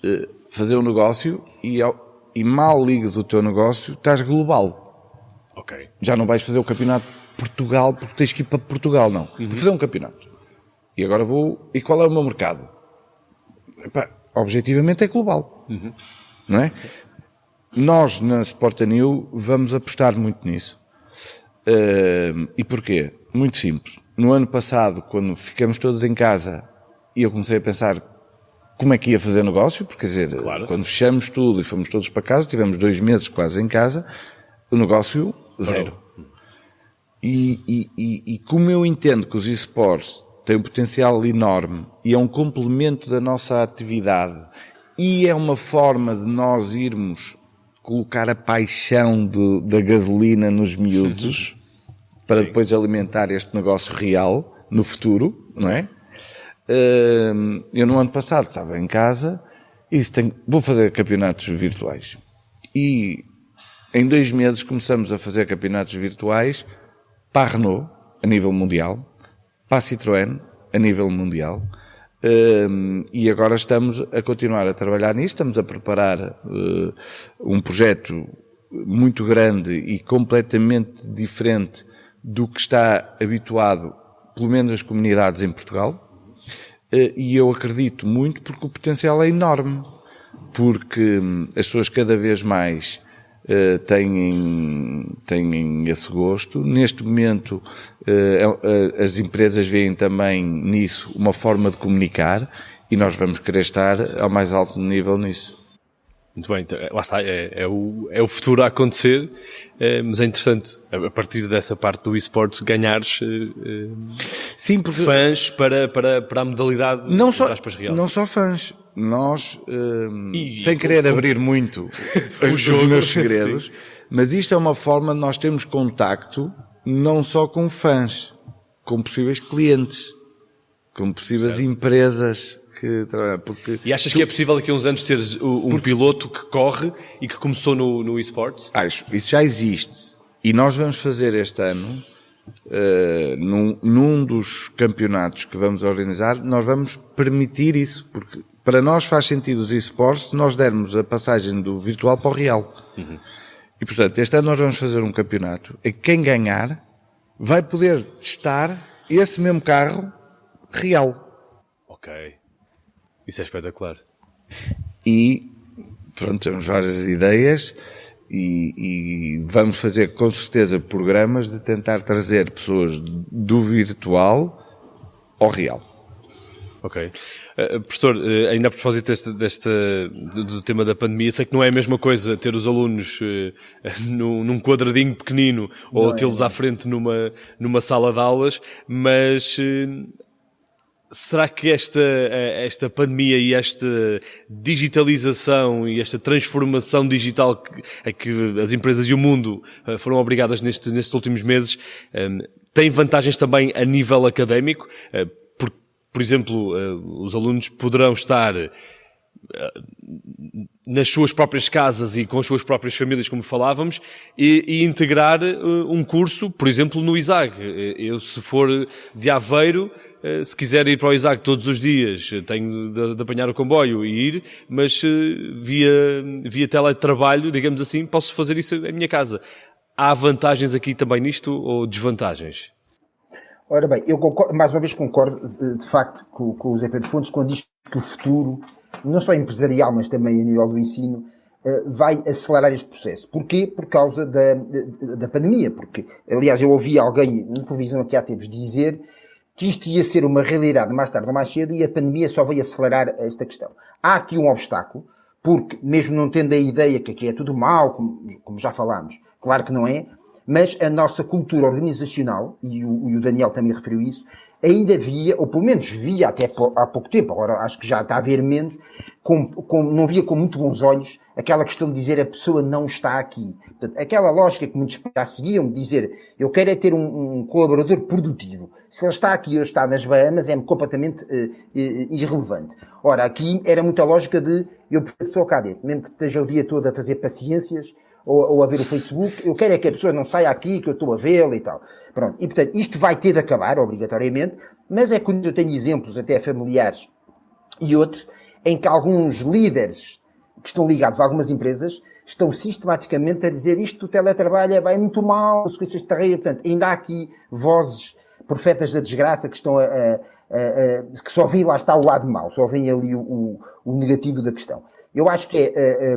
fazer um negócio e mal ligas o teu negócio, estás global. Ok. Já não vais fazer o campeonato de Portugal porque tens que ir para Portugal, não. Vou fazer um campeonato. E agora e qual é o meu mercado? Objetivamente é global. Não é? Nós, na Sport New, vamos apostar muito nisso. E porquê? Muito simples. No ano passado, quando ficamos todos em casa, e eu comecei a pensar como é que ia fazer negócio, porque, quer dizer, quando fechamos tudo e fomos todos para casa, tivemos 2 meses quase em casa, o negócio, zero. E como eu entendo que os eSports têm um potencial enorme e é um complemento da nossa atividade e é uma forma de nós irmos colocar a paixão da gasolina nos miúdos para depois alimentar este negócio real no futuro, não é? Eu no ano passado estava em casa e vou fazer campeonatos virtuais. E em 2 meses começamos a fazer campeonatos virtuais para a Renault, a nível mundial, para a Citroën, a nível mundial. E agora estamos a continuar a trabalhar nisto, estamos a preparar um projeto muito grande e completamente diferente do que está habituado, pelo menos as comunidades em Portugal. E eu acredito muito porque o potencial é enorme, porque as pessoas cada vez mais têm esse gosto. Neste momento as empresas veem também nisso uma forma de comunicar e nós vamos querer estar ao mais alto nível nisso. Muito bem, então, lá está, é o futuro a acontecer, mas é interessante, a partir dessa parte do eSports, ganhares Sim, porque fãs para a modalidade real. Não só fãs. Nós, sem querer abrir muito os meus segredos, mas isto é uma forma de nós termos contacto não só com fãs, com possíveis clientes, com possíveis empresas que trabalham. E achas que é possível daqui a uns anos teres um piloto que corre e que começou no eSports? Acho, isso já existe. E nós vamos fazer este ano, num dos campeonatos que vamos organizar, nós vamos permitir isso, porque para nós faz sentido os eSports se nós dermos a passagem do virtual para o real. Uhum. E, portanto, este ano nós vamos fazer um campeonato e quem ganhar vai poder testar esse mesmo carro real. Ok. Isso é espetacular. E, pronto, temos várias ideias e vamos fazer, com certeza, programas de tentar trazer pessoas do virtual ao real. Ok. Professor, ainda a propósito do tema da pandemia, sei que não é a mesma coisa ter os alunos num quadradinho pequenino ou tê-los à frente numa sala de aulas, mas será que esta pandemia e esta digitalização e esta transformação digital a que as empresas e o mundo foram obrigadas nestes últimos meses tem vantagens também a nível académico? Por exemplo, os alunos poderão estar nas suas próprias casas e com as suas próprias famílias, como falávamos, e integrar um curso, por exemplo, no ISAG. Eu, se for de Aveiro, se quiser ir para o ISAG todos os dias, tenho de apanhar o comboio e ir, mas via teletrabalho, digamos assim, posso fazer isso em minha casa. Há vantagens aqui também nisto ou desvantagens? Ora bem, eu concordo, mais uma vez concordo, de facto, com o Zé Pedro Fontes, quando diz que o futuro, não só empresarial, mas também a nível do ensino, vai acelerar este processo. Porquê? Por causa da pandemia. Porque, aliás, eu ouvi alguém na televisão aqui há tempos dizer que isto ia ser uma realidade mais tarde ou mais cedo e a pandemia só veio acelerar esta questão. Há aqui um obstáculo, porque, mesmo não tendo a ideia que aqui é tudo mau, como já falámos, claro que não é, mas a nossa cultura organizacional, e o Daniel também referiu isso, ainda via, ou pelo menos via até há pouco tempo, agora acho que já está a ver menos, não via com muito bons olhos aquela questão de dizer a pessoa não está aqui. Portanto, aquela lógica que muitos já seguiam, de dizer eu quero é ter um colaborador produtivo. Se ele está aqui ou está nas Bahamas é completamente irrelevante. Ora, aqui era muita lógica de eu prefiro a pessoa cá dentro, mesmo que esteja o dia todo a fazer paciências, ou a ver o Facebook, eu quero é que a pessoa não saia aqui, que eu estou a vê-la e tal. Pronto. E, portanto, isto vai ter de acabar, obrigatoriamente, mas é quando eu tenho exemplos, até familiares e outros, em que alguns líderes que estão ligados a algumas empresas estão sistematicamente a dizer isto do teletrabalho vai muito mal, consequências terríveis. Portanto, ainda há aqui vozes profetas da desgraça que estão que só veem, lá está o lado mau, só veem ali o negativo da questão. Eu acho que é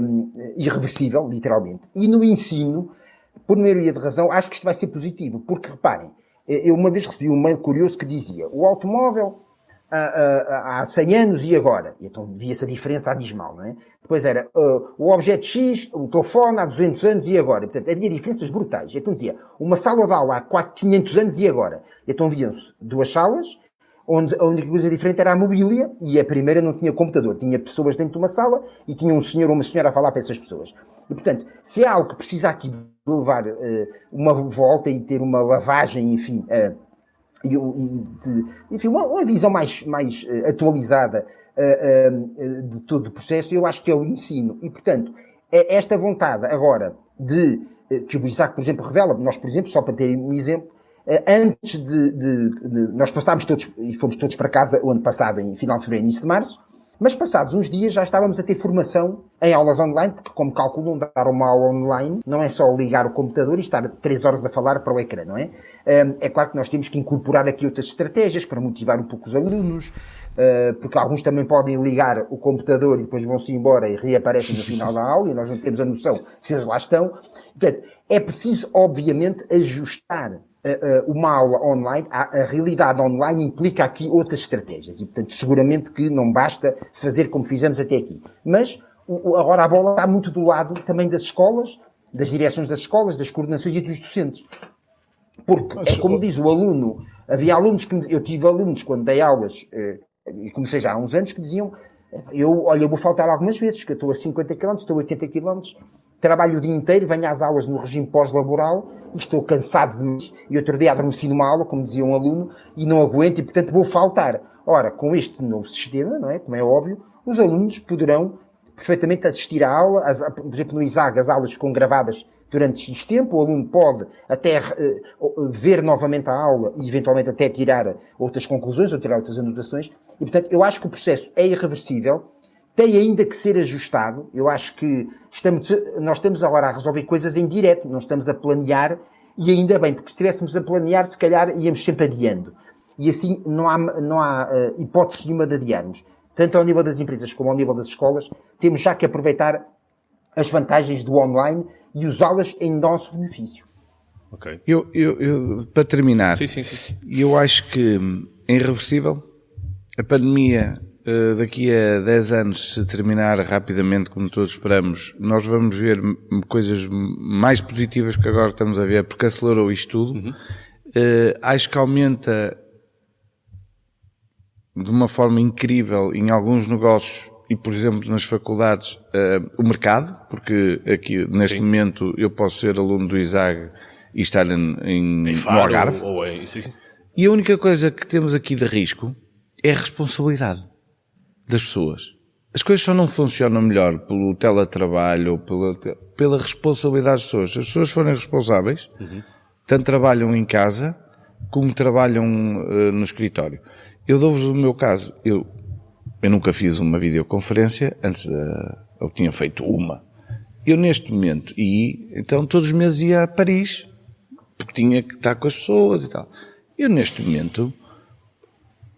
irreversível, literalmente. E no ensino, por maioria de razão, acho que isto vai ser positivo. Porque, reparem, eu uma vez recebi um mail curioso que dizia o automóvel há 100 anos e agora? E então via-se a diferença abismal, não é? Depois era o objeto X, o telefone há 200 anos e agora? E, portanto, havia diferenças brutais. Então dizia uma sala de aula há 500 anos e agora? E então viam-se duas salas, onde a única coisa diferente era a mobília, e a primeira não tinha computador, tinha pessoas dentro de uma sala e tinha um senhor ou uma senhora a falar para essas pessoas. E, portanto, se há algo que precisa aqui de levar uma volta e ter uma lavagem, enfim, uma visão mais atualizada de todo o processo, eu acho que é o ensino. E, portanto, esta vontade agora que o Isaac, por exemplo, revela, nós, por exemplo, só para ter um exemplo, antes nós passámos todos, e fomos todos para casa o ano passado, em final de fevereiro, início de março, mas passados uns dias já estávamos a ter formação em aulas online, porque como calculam, dar uma aula online não é só ligar o computador e estar 3 horas a falar para o ecrã, não é? É claro que nós temos que incorporar aqui outras estratégias para motivar um pouco os alunos, porque alguns também podem ligar o computador e depois vão-se embora e reaparecem no final da aula e nós não temos a noção se eles lá estão. Portanto, é preciso, obviamente, ajustar uma aula online, a realidade online implica aqui outras estratégias e, portanto, seguramente que não basta fazer como fizemos até aqui. Mas, Agora a bola está muito do lado também das escolas, das direções das escolas, das coordenações e dos docentes. Porque é como diz o aluno, havia alunos eu tive alunos quando dei aulas, e comecei já há uns anos, que diziam, eu vou faltar algumas vezes, que eu estou a 50 km, estou a 80 km, trabalho o dia inteiro, venho às aulas no regime pós-laboral, e estou cansado de mim, e outro dia adormeci numa aula, como dizia um aluno, e não aguento, e portanto vou faltar. Ora, com este novo sistema, não é? Como é óbvio, os alunos poderão perfeitamente assistir à aula, por exemplo no ISAG as aulas ficam gravadas durante X tempo, o aluno pode até ver novamente a aula e eventualmente até tirar outras conclusões ou tirar outras anotações, e portanto eu acho que o processo é irreversível, tem ainda que ser ajustado. Eu acho que nós estamos agora a resolver coisas em direto, não estamos a planear, e ainda bem, porque se estivéssemos a planear, se calhar íamos sempre adiando. E assim não há hipótese nenhuma de adiarmos. Tanto ao nível das empresas como ao nível das escolas, temos já que aproveitar as vantagens do online e usá-las em nosso benefício. Ok. Eu para terminar, Sim. eu acho que é irreversível. A pandemia, daqui a 10 anos, se terminar rapidamente, como todos esperamos, nós vamos ver coisas mais positivas que agora estamos a ver, porque acelerou isto tudo. Uhum. Acho que aumenta de uma forma incrível em alguns negócios e, por exemplo, nas faculdades, o mercado, porque aqui, neste momento, eu posso ser aluno do ISAG e estar em Faro, no Algarve. Sim. E a única coisa que temos aqui de risco é a responsabilidade das pessoas. As coisas só não funcionam melhor pelo teletrabalho ou pela responsabilidade das pessoas. Se as pessoas forem responsáveis, tanto trabalham em casa como trabalham no escritório. Eu dou-vos o meu caso. Eu nunca fiz uma videoconferência, antes eu tinha feito uma. Eu neste momento, então todos os meses ia a Paris, porque tinha que estar com as pessoas e tal. Eu neste momento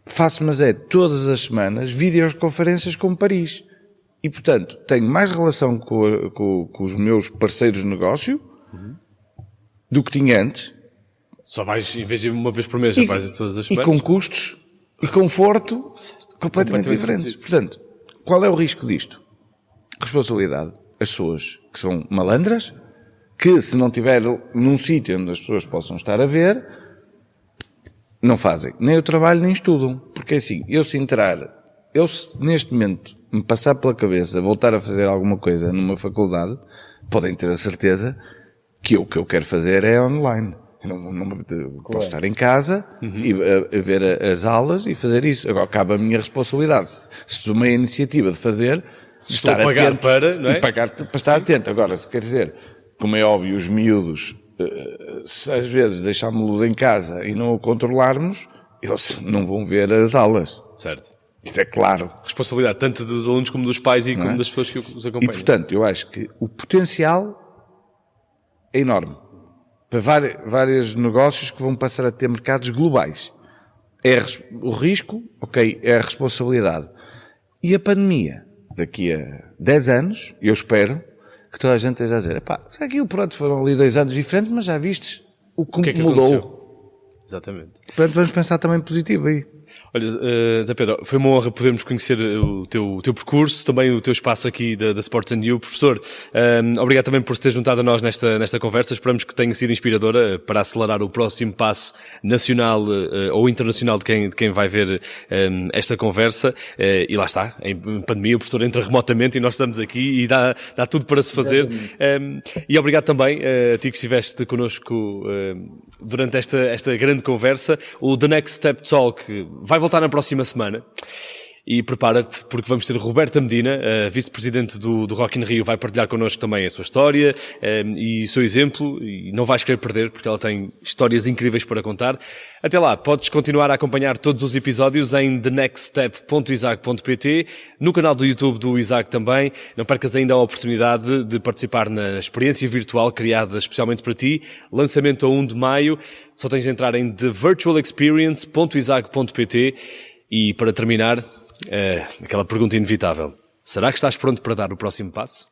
faço, mas todas as semanas, videoconferências com Paris. E portanto, tenho mais relação com os meus parceiros de negócio do que tinha antes. Só vais, em vez de uma vez por mês, já vais todas as semanas. E com custos e conforto completamente diferentes. Portanto, qual é o risco disto? Responsabilidade. As pessoas que são malandras, que se não tiver num sítio onde as pessoas possam estar a ver, não fazem nem o trabalho nem estudam. Porque assim, se neste momento me passar pela cabeça voltar a fazer alguma coisa numa faculdade, podem ter a certeza que o que eu quero fazer é online. Posso estar em casa e a ver as aulas e fazer isso. Agora cabe a minha responsabilidade. Se tomei a iniciativa de fazer, estar pagar atento não é? e pagar para estar atento. Agora, se quer dizer, como é óbvio, os miúdos, se às vezes deixámos-los em casa e não o controlarmos, eles não vão ver as aulas. Certo. Isso é claro. Responsabilidade tanto dos alunos como dos pais e como das pessoas que os acompanham. E portanto, eu acho que o potencial é enorme. Para vários negócios que vão passar a ter mercados globais. É o risco, é a responsabilidade. E a pandemia, daqui a 10 anos, eu espero que toda a gente esteja a dizer, aquilo pronto, foram ali 2 anos diferentes, mas já vistes o que mudou. Aconteceu? Exatamente. Portanto, vamos pensar também positivo aí. Olha, Zé Pedro, foi uma honra podermos conhecer o teu percurso, também o teu espaço aqui da Sports & You. Professor, obrigado também por se ter juntado a nós nesta conversa. Esperamos que tenha sido inspiradora para acelerar o próximo passo nacional ou internacional de quem vai ver esta conversa. E lá está, em pandemia o professor entra remotamente e nós estamos aqui e dá tudo para se fazer. E obrigado também a ti que estiveste connosco durante esta grande conversa. O The Next Step Talk vai voltar na próxima semana. E prepara-te, porque vamos ter Roberta Medina, a vice-presidente do Rock in Rio, vai partilhar connosco também a sua história e o seu exemplo, e não vais querer perder, porque ela tem histórias incríveis para contar. Até lá, podes continuar a acompanhar todos os episódios em thenextstep.isag.pt, no canal do YouTube do Isag também. Não percas ainda a oportunidade de participar na experiência virtual criada especialmente para ti, lançamento a 1 de maio. Só tens de entrar em thevirtualexperience.isag.pt. E para terminar, aquela pergunta inevitável. Será que estás pronto para dar o próximo passo?